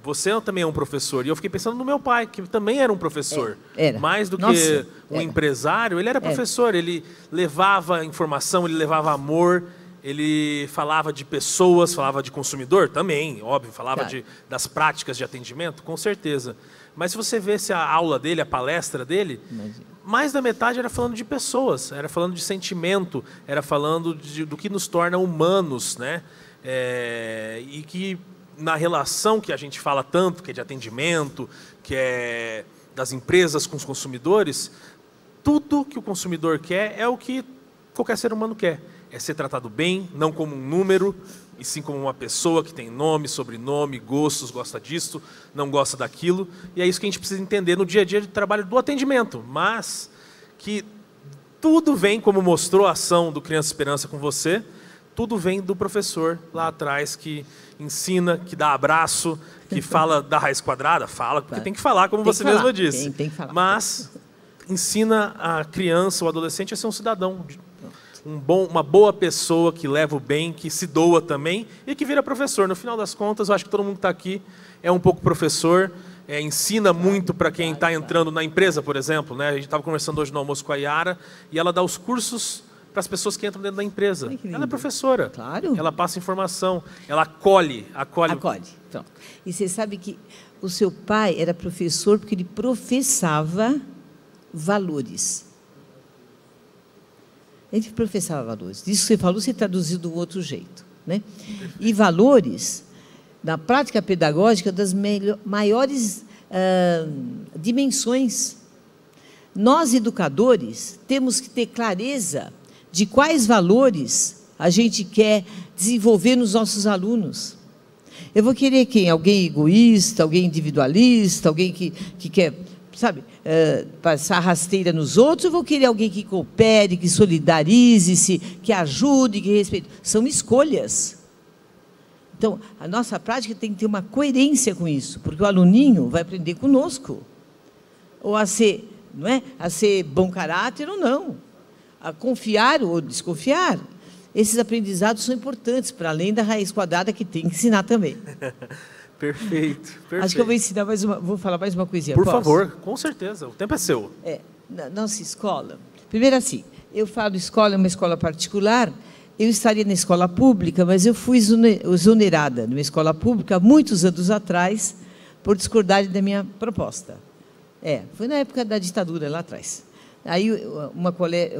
você também é um professor. E eu fiquei pensando no meu pai, que também era um professor. Era. Mais do que um empresário, ele era professor. Ele levava informação, ele levava amor, ele falava de pessoas, falava de consumidor também, óbvio, falava das práticas de atendimento, com certeza. Mas se você vesse a aula dele, a palestra dele, mais da metade era falando de pessoas, era falando de sentimento, era falando do que nos torna humanos, né? E que na relação que a gente fala tanto, que é de atendimento, que é das empresas com os consumidores, tudo que o consumidor quer é o que qualquer ser humano quer. É ser tratado bem, não como um número, e sim como uma pessoa que tem nome, sobrenome, gostos, gosta disso, não gosta daquilo. E é isso que a gente precisa entender no dia a dia de trabalho do atendimento. Mas que tudo vem, como mostrou a ação do Criança Esperança com você, tudo vem do professor lá atrás que ensina, que dá abraço, que fala da raiz quadrada, fala, porque tem que falar, como você mesma disse. Tem que falar. Mas ensina a criança, o adolescente a ser um cidadão uma boa pessoa que leva o bem, que se doa também e que vira professor. No final das contas, eu acho que todo mundo que está aqui é um pouco professor, ensina muito para quem está entrando na empresa, por exemplo, né? A gente estava conversando hoje no almoço com a Yara e ela dá os cursos para as pessoas que entram dentro da empresa. Ela é professora. Claro. Ela passa informação, ela acolhe. Pronto. E você sabe que o seu pai era professor porque ele professava valores. Ele professava valores. Isso que você falou, você traduziu do outro jeito, né? E valores, na prática pedagógica, das maiores dimensões. Nós, educadores, temos que ter clareza de quais valores a gente quer desenvolver nos nossos alunos. Eu vou querer quem? Alguém egoísta, alguém individualista, alguém que quer, sabe, passar rasteira nos outros, eu vou querer alguém que coopere, que solidarize-se, que ajude, que respeite. São escolhas. Então, a nossa prática tem que ter uma coerência com isso, porque o aluninho vai aprender conosco, ou a ser, não é? A ser bom caráter ou não, a confiar ou desconfiar. Esses aprendizados são importantes, para além da raiz quadrada que tem que ensinar também. Perfeito. Acho que eu vou ensinar vou falar mais uma coisinha. Por favor, com certeza, o tempo é seu. Na nossa escola, primeiro assim, eu falo escola, é uma escola particular, eu estaria na escola pública, mas eu fui exonerada numa escola pública há muitos anos atrás, por discordar da minha proposta. Foi na época da ditadura, lá atrás. Aí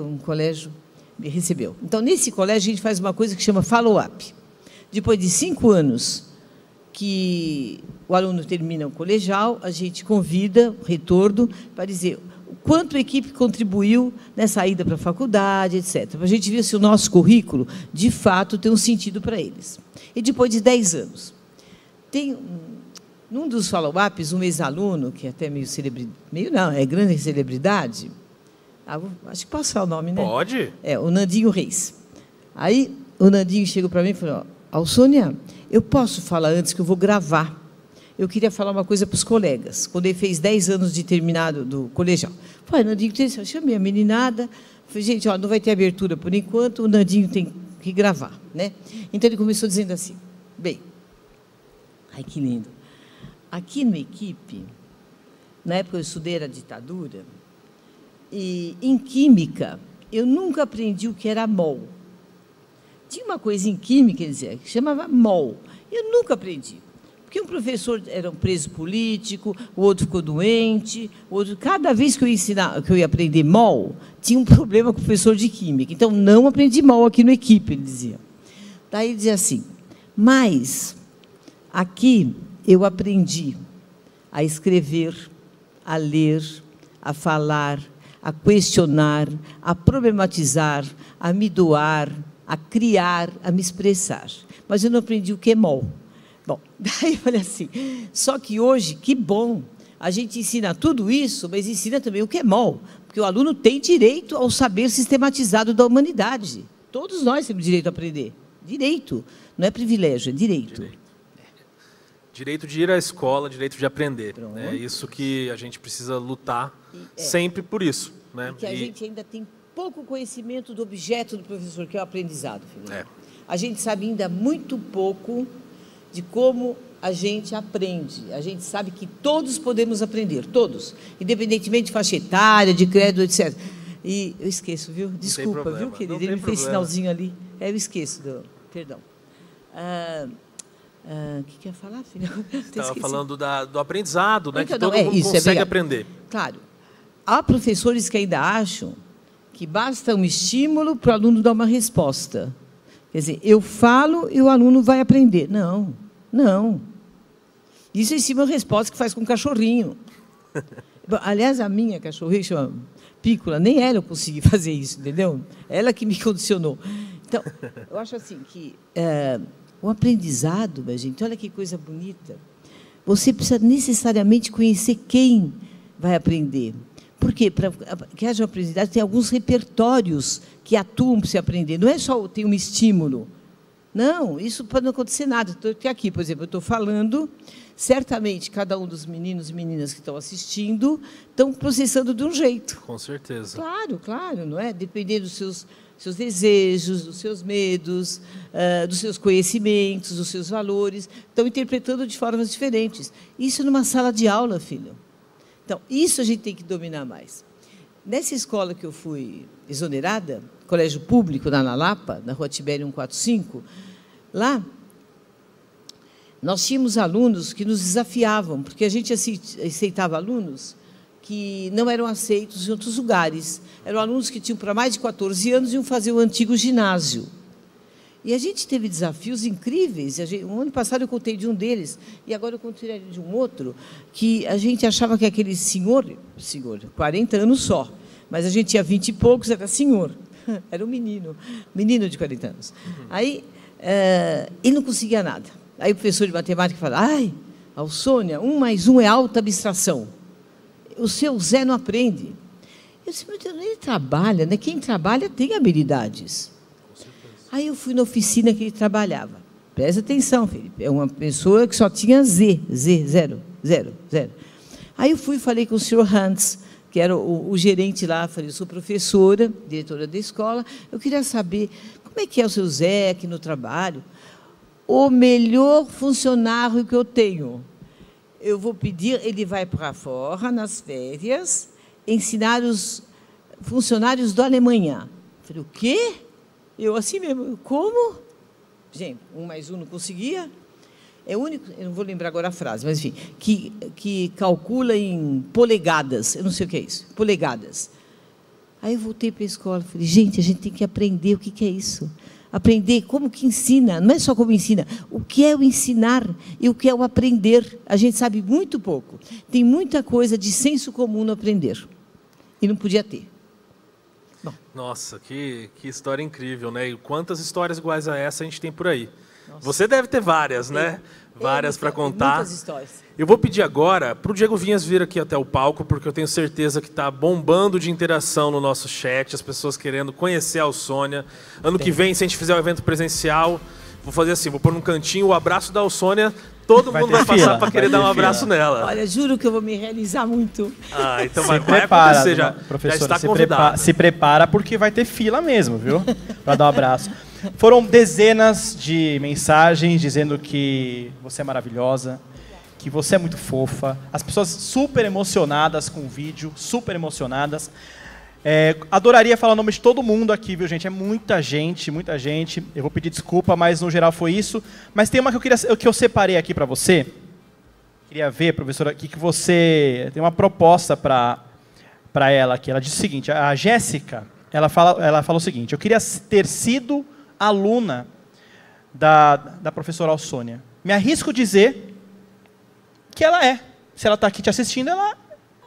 um colégio me recebeu. Então, nesse colégio, a gente faz uma coisa que chama follow-up. Depois de 5 anos que o aluno termina o colegial, a gente convida o retorno para dizer o quanto a equipe contribuiu nessa ida para a faculdade, etc. Para a gente ver se o nosso currículo, de fato, tem um sentido para eles. E depois de 10 anos, tem num dos follow-ups, um ex-aluno, que é até é grande celebridade, acho que posso falar o nome, né? Pode. O Nandinho Reis. Aí, o Nandinho chegou para mim e falou, Alsônia, eu posso falar antes que eu vou gravar. Eu queria falar uma coisa para os colegas, quando ele fez 10 anos de terminado do colegial. Falei, Nandinho, eu chamei a meninada, falei, gente, não vai ter abertura por enquanto, o Nandinho tem que gravar, né? Então, ele começou dizendo assim, bem, ai, que lindo. Aqui na equipe, na época eu estudei a ditadura, e em química, eu nunca aprendi o que era mol. Tinha uma coisa em química, que chamava mol. Eu nunca aprendi. Porque um professor era um preso político, o outro ficou doente, o outro... Cada vez que eu ia aprender mol, tinha um problema com o professor de química. Então, não aprendi mol aqui no equipe, ele dizia. Daí ele dizia assim, mas aqui eu aprendi a escrever, a ler, a falar, a questionar, a problematizar, a me doar, a criar, a me expressar. Mas eu não aprendi o que é mol. Bom, daí eu falei assim, só que hoje, que bom, a gente ensina tudo isso, mas ensina também o que é mol, porque o aluno tem direito ao saber sistematizado da humanidade. Todos nós temos direito a aprender. Direito, não é privilégio, é direito. Direito de ir à escola, direito de aprender. É isso que a gente precisa lutar sempre por isso. Né? Porque a gente ainda tem pouco conhecimento do objeto do professor, que é o aprendizado. A gente sabe ainda muito pouco de como a gente aprende. A gente sabe que todos podemos aprender, todos, independentemente de faixa etária, de credo, etc. E eu esqueço, viu? Desculpa, viu, querido? Ele me fez sinalzinho ali. Eu esqueço, perdão. O que ia falar, filha? Estava falando do aprendizado, né? Então, que todo mundo consegue aprender. Claro. Há professores que ainda acham que basta um estímulo para o aluno dar uma resposta. Quer dizer, eu falo e o aluno vai aprender. Não, não. Isso é em cima da resposta que faz com o cachorrinho. Aliás, a minha cachorrinha chama Pícola, nem ela eu consegui fazer isso, entendeu? Ela que me condicionou. Então, eu acho assim que o aprendizado, minha gente, olha que coisa bonita. Você precisa necessariamente conhecer quem vai aprender. Por quê? Para que haja uma aprendizagem, tem alguns repertórios que atuam para você aprender. Não é só ter um estímulo. Não, isso pode não acontecer nada. Estou aqui, por exemplo, eu estou falando, certamente cada um dos meninos e meninas que estão assistindo estão processando de um jeito. Com certeza. Claro, claro, não é? Dependendo dos seus desejos, dos seus medos, dos seus conhecimentos, dos seus valores. Estão interpretando de formas diferentes. Isso numa sala de aula, filho. Então, isso a gente tem que dominar mais. Nessa escola que eu fui exonerada, colégio público, na Lapa, na Rua Tibério 145, lá, nós tínhamos alunos que nos desafiavam, porque a gente aceitava alunos que não eram aceitos em outros lugares. Eram alunos que tinham para mais de 14 anos e iam fazer o antigo ginásio. E a gente teve desafios incríveis. O ano passado eu contei de um deles, e agora eu contei de um outro, que a gente achava que aquele senhor, 40 anos só, mas a gente tinha 20 e poucos, era senhor, era um menino de 40 anos. Aí, ele não conseguia nada. Aí o professor de matemática fala, ai, Alsônia, 1 mais 1 é alta abstração. O seu Zé não aprende. Eu disse, meu Deus, ele trabalha, né? Quem trabalha tem habilidades. Aí eu fui na oficina que ele trabalhava. Presta atenção, Felipe. É uma pessoa que só tinha zero. Aí eu fui e falei com o senhor Hans, que era o gerente lá. Falei, eu sou professora, diretora da escola. Eu queria saber como é que é o seu Zé aqui no trabalho. O melhor funcionário que eu tenho. Eu vou pedir, ele vai para fora, nas férias, ensinar os funcionários da Alemanha. Eu falei, o quê? Eu assim mesmo, como? Gente, 1 mais 1 não conseguia. É o único, eu não vou lembrar agora a frase, mas enfim, que calcula em polegadas, eu não sei o que é isso, polegadas. Aí eu voltei para a escola e falei, gente, a gente tem que aprender o que é isso. Aprender como que ensina, não é só como ensina, o que é o ensinar e o que é o aprender. A gente sabe muito pouco. Tem muita coisa de senso comum no aprender. E não podia ter. Bom. Nossa, que história incrível, né? E quantas histórias iguais a essa a gente tem por aí. Nossa. Você deve ter várias, né? Várias para contar. Muitas histórias. Eu vou pedir agora para o Diego Vinhas vir aqui até o palco, porque eu tenho certeza que está bombando de interação no nosso chat, as pessoas querendo conhecer a Alsônia. Ano que vem, se a gente fizer o evento presencial, vou fazer assim, vou pôr num cantinho o abraço da Alsônia, todo mundo vai passar para querer dar um abraço nela. Olha, juro que eu vou me realizar muito. Ah, então vai acontecer, já está convidado. Se prepara porque vai ter fila mesmo, viu? Para dar um abraço. Foram dezenas de mensagens dizendo que você é maravilhosa, que você é muito fofa. As pessoas super emocionadas com o vídeo, super emocionadas. Adoraria falar o nome de todo mundo aqui, viu, gente? É muita gente, muita gente. Eu vou pedir desculpa, mas no geral foi isso. Mas tem uma que eu separei aqui para você. Queria ver, professora, aqui que você tem uma proposta para ela aqui. Ela diz o seguinte, a Jéssica, ela fala o seguinte, eu queria ter sido aluna da professora Alsônia. Me arrisco dizer que ela é. Se ela está aqui te assistindo, ela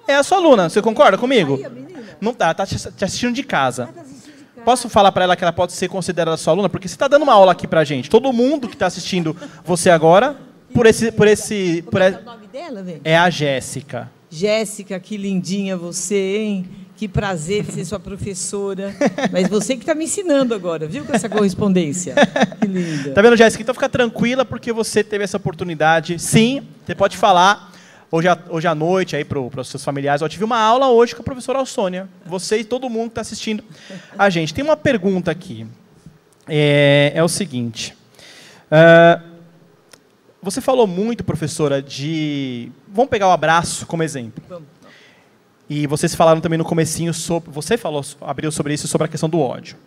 é a sua aluna. Você concorda comigo? Não está te assistindo de casa. Posso falar para ela que ela pode ser considerada sua aluna? Porque você está dando uma aula aqui para a gente. Todo mundo que está assistindo você agora, Como é o nome dela, velho? É a Jéssica. Jéssica, que lindinha você, hein? Que prazer ser sua professora. Mas você que está me ensinando agora, viu, com essa correspondência. Que linda. Tá vendo, Jéssica? Então fica tranquila, porque você teve essa oportunidade. Sim, você pode falar hoje à noite aí para os seus familiares. Eu tive uma aula hoje com a professora Alsônia. Você e todo mundo que está assistindo a gente. Tem uma pergunta aqui. É o seguinte. Você falou muito, professora, de... Vamos pegar o abraço como exemplo. Vamos. E vocês falaram também no comecinho sobre... Você abriu sobre isso, sobre a questão do ódio.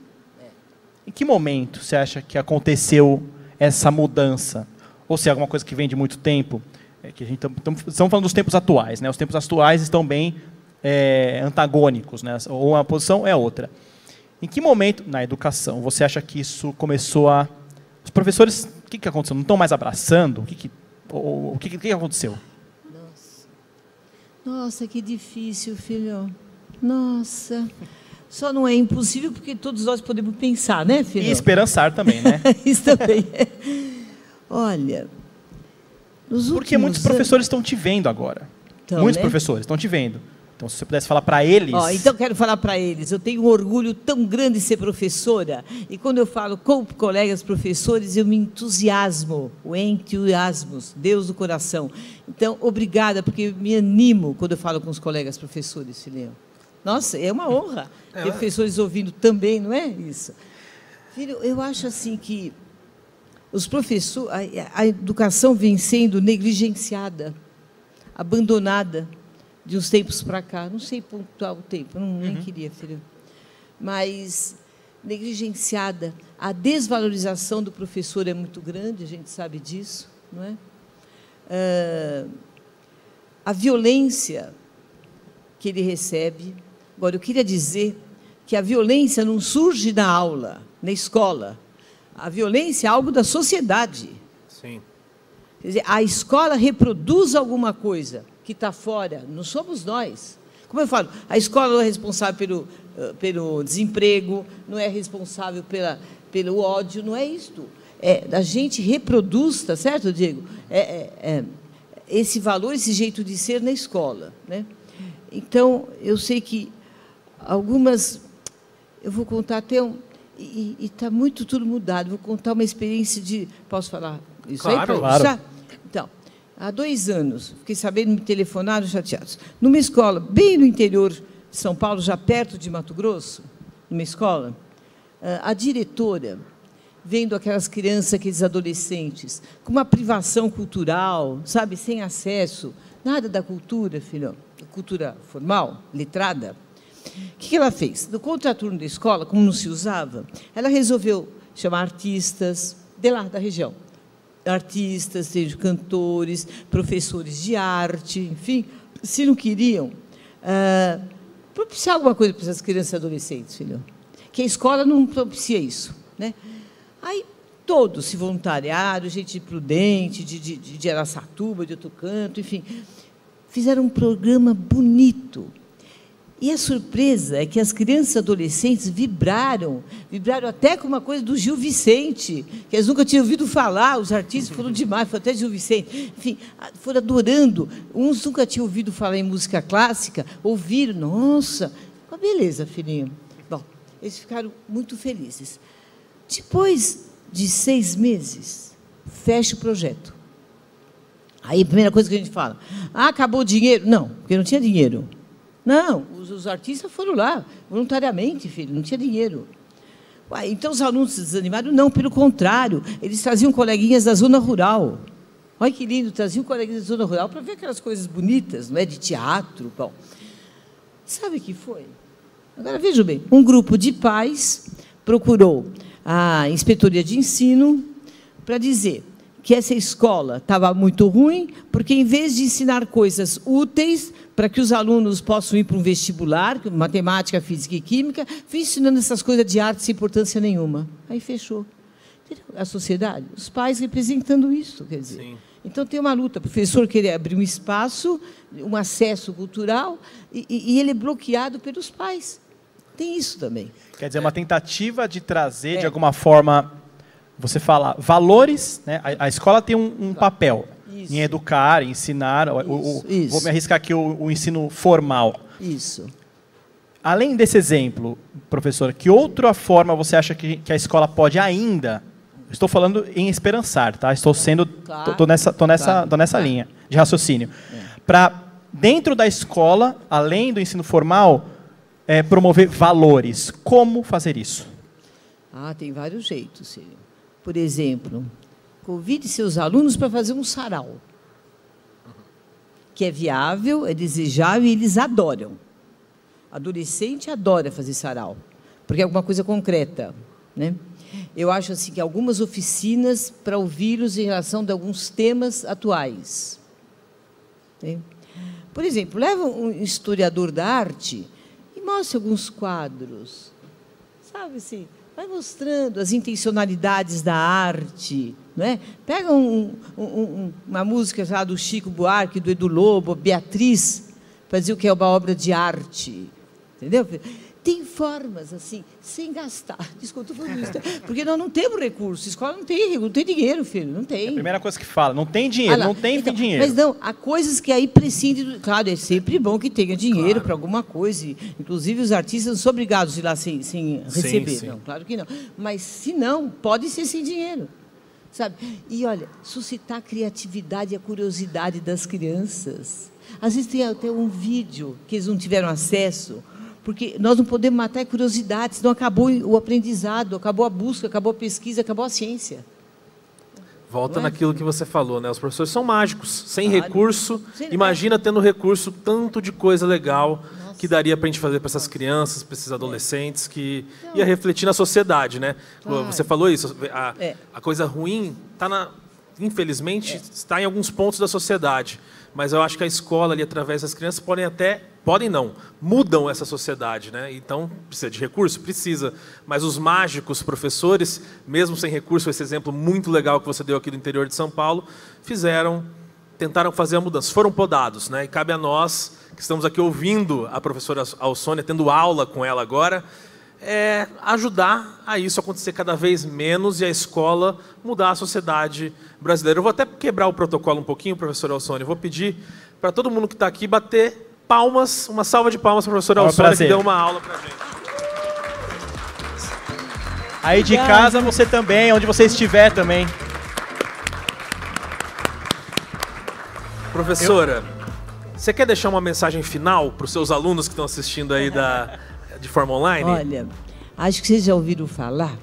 Em que momento você acha que aconteceu essa mudança? Ou se é alguma coisa que vem de muito tempo? Que a gente estamos falando dos tempos atuais, né? Os tempos atuais estão bem antagônicos, né? Ou uma posição é outra. Em que momento, na educação, você acha que isso começou a... Os professores, o que aconteceu? Não estão mais abraçando? O que aconteceu? Nossa, que difícil, filho. Nossa. Só não é impossível porque todos nós podemos pensar, né, filho? E esperançar também, né? Isso também. Olha, porque muitos professores estão te vendo agora. Então, muitos professores estão te vendo. Então, se você pudesse falar para eles... Então, quero falar para eles. Eu tenho um orgulho tão grande de ser professora. E quando eu falo com colegas professores, eu me entusiasmo. O entusiasmo, Deus do coração. Então, obrigada, porque eu me animo quando eu falo com os colegas professores, filhinho. Nossa, é uma honra ter professores ouvindo também, não é isso? Filho, eu acho assim que os professores, a educação vem sendo negligenciada, abandonada de uns tempos para cá. Não sei pontuar o tempo, nem queria, filho. Mas negligenciada. A desvalorização do professor é muito grande, a gente sabe disso, não é? A violência que ele recebe. Agora, eu queria dizer que a violência não surge na aula, na escola. A violência é algo da sociedade. Sim. Quer dizer, a escola reproduz alguma coisa que está fora, não somos nós. Como eu falo, a escola não é responsável pelo desemprego, não é responsável pelo ódio, não é isto. A gente reproduz, tá certo, Diego? Esse valor, esse jeito de ser na escola, né? Então, eu sei que algumas... Eu vou contar até e está muito tudo mudado. Vou contar uma experiência de... Posso falar isso? Claro, aí? claro. Então, há 2 anos, fiquei sabendo, me telefonaram chateados. Numa escola, bem no interior de São Paulo, já perto de Mato Grosso, numa escola, a diretora, vendo aquelas crianças, aqueles adolescentes, com uma privação cultural, sabe, sem acesso, nada da cultura, filhão, cultura formal, letrada. O que ela fez? No contraturno da escola, como não se usava, ela resolveu chamar artistas de lá da região. Artistas, seja cantores, professores de arte, enfim, se não queriam, propiciar alguma coisa para essas crianças e adolescentes, filhão. Que a escola não propicia isso, né? Aí todos se voluntariaram, gente prudente, de Araçatuba, de outro canto, enfim, fizeram um programa bonito. E a surpresa é que as crianças e adolescentes vibraram até com uma coisa do Gil Vicente, que eles nunca tinham ouvido falar, os artistas foram demais, foi até Gil Vicente, enfim, foram adorando. Uns nunca tinham ouvido falar em música clássica, ouviram, nossa, beleza, filhinho. Bom, eles ficaram muito felizes. Depois de 6 meses, fecha o projeto. Aí a primeira coisa que a gente fala, acabou o dinheiro? Não, porque não tinha dinheiro. Não, os artistas foram lá, voluntariamente, filho, não tinha dinheiro. Uai, então os alunos se desanimaram? Não, pelo contrário, eles traziam coleguinhas da zona rural. Olha que lindo, traziam coleguinhas da zona rural para ver aquelas coisas bonitas, não é, de teatro. Bom, sabe o que foi? Agora, vejam bem, um grupo de pais procurou a Inspetoria de Ensino para dizer que essa escola estava muito ruim, porque, em vez de ensinar coisas úteis para que os alunos possam ir para um vestibular, matemática, física e química, fui ensinando essas coisas de arte sem importância nenhuma. Aí fechou. A sociedade, os pais representando isso, quer dizer. Sim. Então, tem uma luta. O professor queria abrir um espaço, um acesso cultural, e ele é bloqueado pelos pais. Tem isso também. Quer dizer, uma tentativa de trazer, de alguma forma, você fala, valores, né? A escola tem um papel em educar, em ensinar. Isso. Vou me arriscar aqui o ensino formal. Isso. Além desse exemplo, professora, que outra forma você acha que a escola pode ainda... Estou falando em esperançar, tá? Estou nessa linha de raciocínio. Para, dentro da escola, além do ensino formal, promover valores. Como fazer isso? Tem vários jeitos, Cílio. Por exemplo, convide seus alunos para fazer um sarau, que é viável, é desejável e eles adoram. Adolescente adora fazer sarau, porque é alguma coisa concreta, né? Eu acho assim que algumas oficinas para ouvi-los em relação a alguns temas atuais. Né? Por exemplo, leva um historiador da arte e mostre alguns quadros, sabe assim? Vai mostrando as intencionalidades da arte, não é? Pega uma música lá do Chico Buarque, do Edu Lobo, Beatriz, para dizer o que é uma obra de arte, entendeu? Tem formas, assim, sem gastar. Desculpa, estou falando isso, porque nós não temos recursos. A escola não tem dinheiro, filho, não tem. É a primeira coisa que fala, não tem dinheiro, não tem dinheiro. Mas não, há coisas que aí prescindem. Claro, é sempre bom que tenha dinheiro para alguma coisa. Inclusive, os artistas não são obrigados a ir lá sem receber. Sim. Não, claro que não. Mas, se não, pode ser sem dinheiro. Sabe? E, olha, suscitar a criatividade e a curiosidade das crianças. Às vezes tem até um vídeo que eles não tiveram acesso, Porque nós não podemos matar a curiosidade, senão acabou o aprendizado, acabou a busca, acabou a pesquisa, acabou a ciência. Volta naquilo que você falou, né? Os professores são mágicos, sem recurso. Imagina tendo recurso, tanto de coisa legal que daria para a gente fazer para essas crianças, para esses adolescentes, que ia refletir na sociedade, né? Você falou isso, a coisa ruim está infelizmente, está em alguns pontos da sociedade. Mas eu acho que a escola, ali, através das crianças, mudam essa sociedade, né? Então, precisa de recurso? Precisa. Mas os mágicos professores, mesmo sem recurso, esse exemplo muito legal que você deu aqui do interior de São Paulo, tentaram fazer a mudança. Foram podados, né? E cabe a nós, que estamos aqui ouvindo a professora Alsônia, tendo aula com ela agora, ajudar a isso acontecer cada vez menos e a escola mudar a sociedade brasileira. Eu vou até quebrar o protocolo um pouquinho, professora Alsônia. Eu vou pedir para todo mundo que está aqui bater palmas, uma salva de palmas para a professora Alsônia, que deu uma aula para a gente. Aí de casa, você também, onde você estiver também. Professora, você quer deixar uma mensagem final para os seus alunos que estão assistindo aí de forma online? Olha, acho que vocês já ouviram falar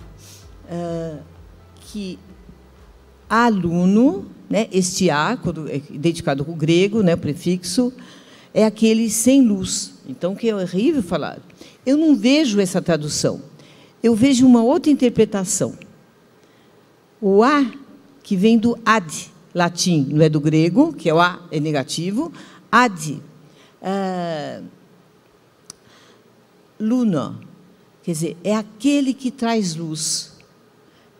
que aluno, né, este A, quando é identificado com o grego, né, o prefixo, é aquele sem luz. Então, que é horrível falar. Eu não vejo essa tradução. Eu vejo uma outra interpretação. O A, que vem do ad, latim, não é do grego, que é o A, é negativo. Ad, luna, quer dizer, é aquele que traz luz.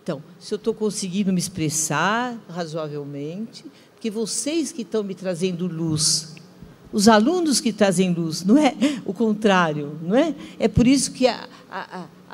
Então, se eu estou conseguindo me expressar razoavelmente, porque vocês que estão me trazendo luz, os alunos que trazem luz, não é o contrário, não é? É por isso que a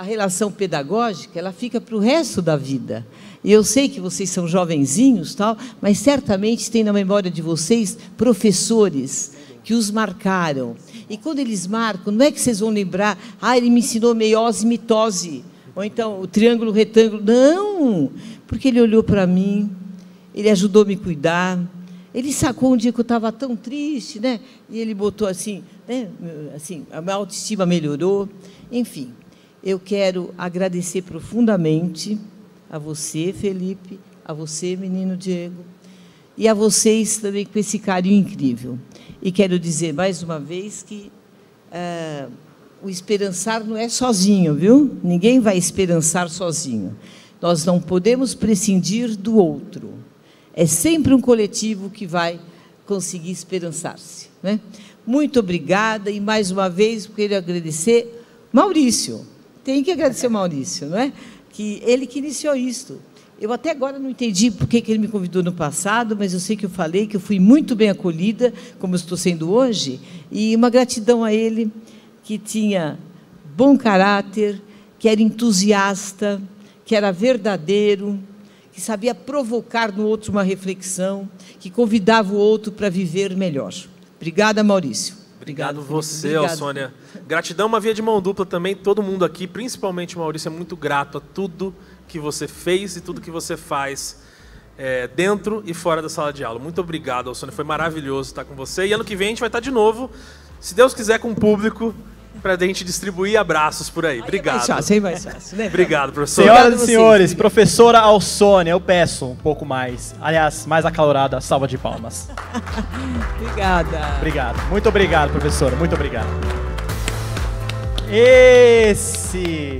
relação pedagógica, ela fica para o resto da vida. E eu sei que vocês são jovenzinhos, tal, mas certamente tem na memória de vocês professores que os marcaram. E quando eles marcam, não é que vocês vão lembrar, ele me ensinou meiose e mitose, ou então o triângulo, retângulo. Não, porque ele olhou para mim, ele ajudou a me cuidar, ele sacou um dia que eu estava tão triste, né? E ele botou assim, né? Assim, a minha autoestima melhorou. Enfim, eu quero agradecer profundamente a você, Felipe, a você, menino Diego, e a vocês também com esse carinho incrível. E quero dizer mais uma vez que o esperançar não é sozinho, viu? Ninguém vai esperançar sozinho. Nós não podemos prescindir do outro. É sempre um coletivo que vai conseguir esperançar-se, né? Muito obrigada e, mais uma vez, quero agradecer Maurício. Tem que agradecer o Maurício, não é? Que ele que iniciou isto. Eu até agora não entendi por que ele me convidou no passado, mas eu sei que eu falei que eu fui muito bem acolhida, como eu estou sendo hoje, e uma gratidão a ele, que tinha bom caráter, que era entusiasta, que era verdadeiro, que sabia provocar no outro uma reflexão, que convidava o outro para viver melhor. Obrigada, Maurício. Obrigado você, Alsônia. Gratidão, uma via de mão dupla também. Todo mundo aqui, principalmente o Maurício, é muito grato a tudo que você fez e tudo que você faz dentro e fora da sala de aula. Muito obrigado, Alsônia. Foi maravilhoso estar com você. E ano que vem a gente vai estar de novo, se Deus quiser, com o público, para a gente distribuir abraços por aí. Obrigado. Mais fácil, né? Obrigado, professor. Senhoras e senhores, professora Alsônia, eu peço um pouco mais, aliás, mais acalorada salva de palmas. Obrigada. Obrigado. Muito obrigado, professora. Muito obrigado. Esse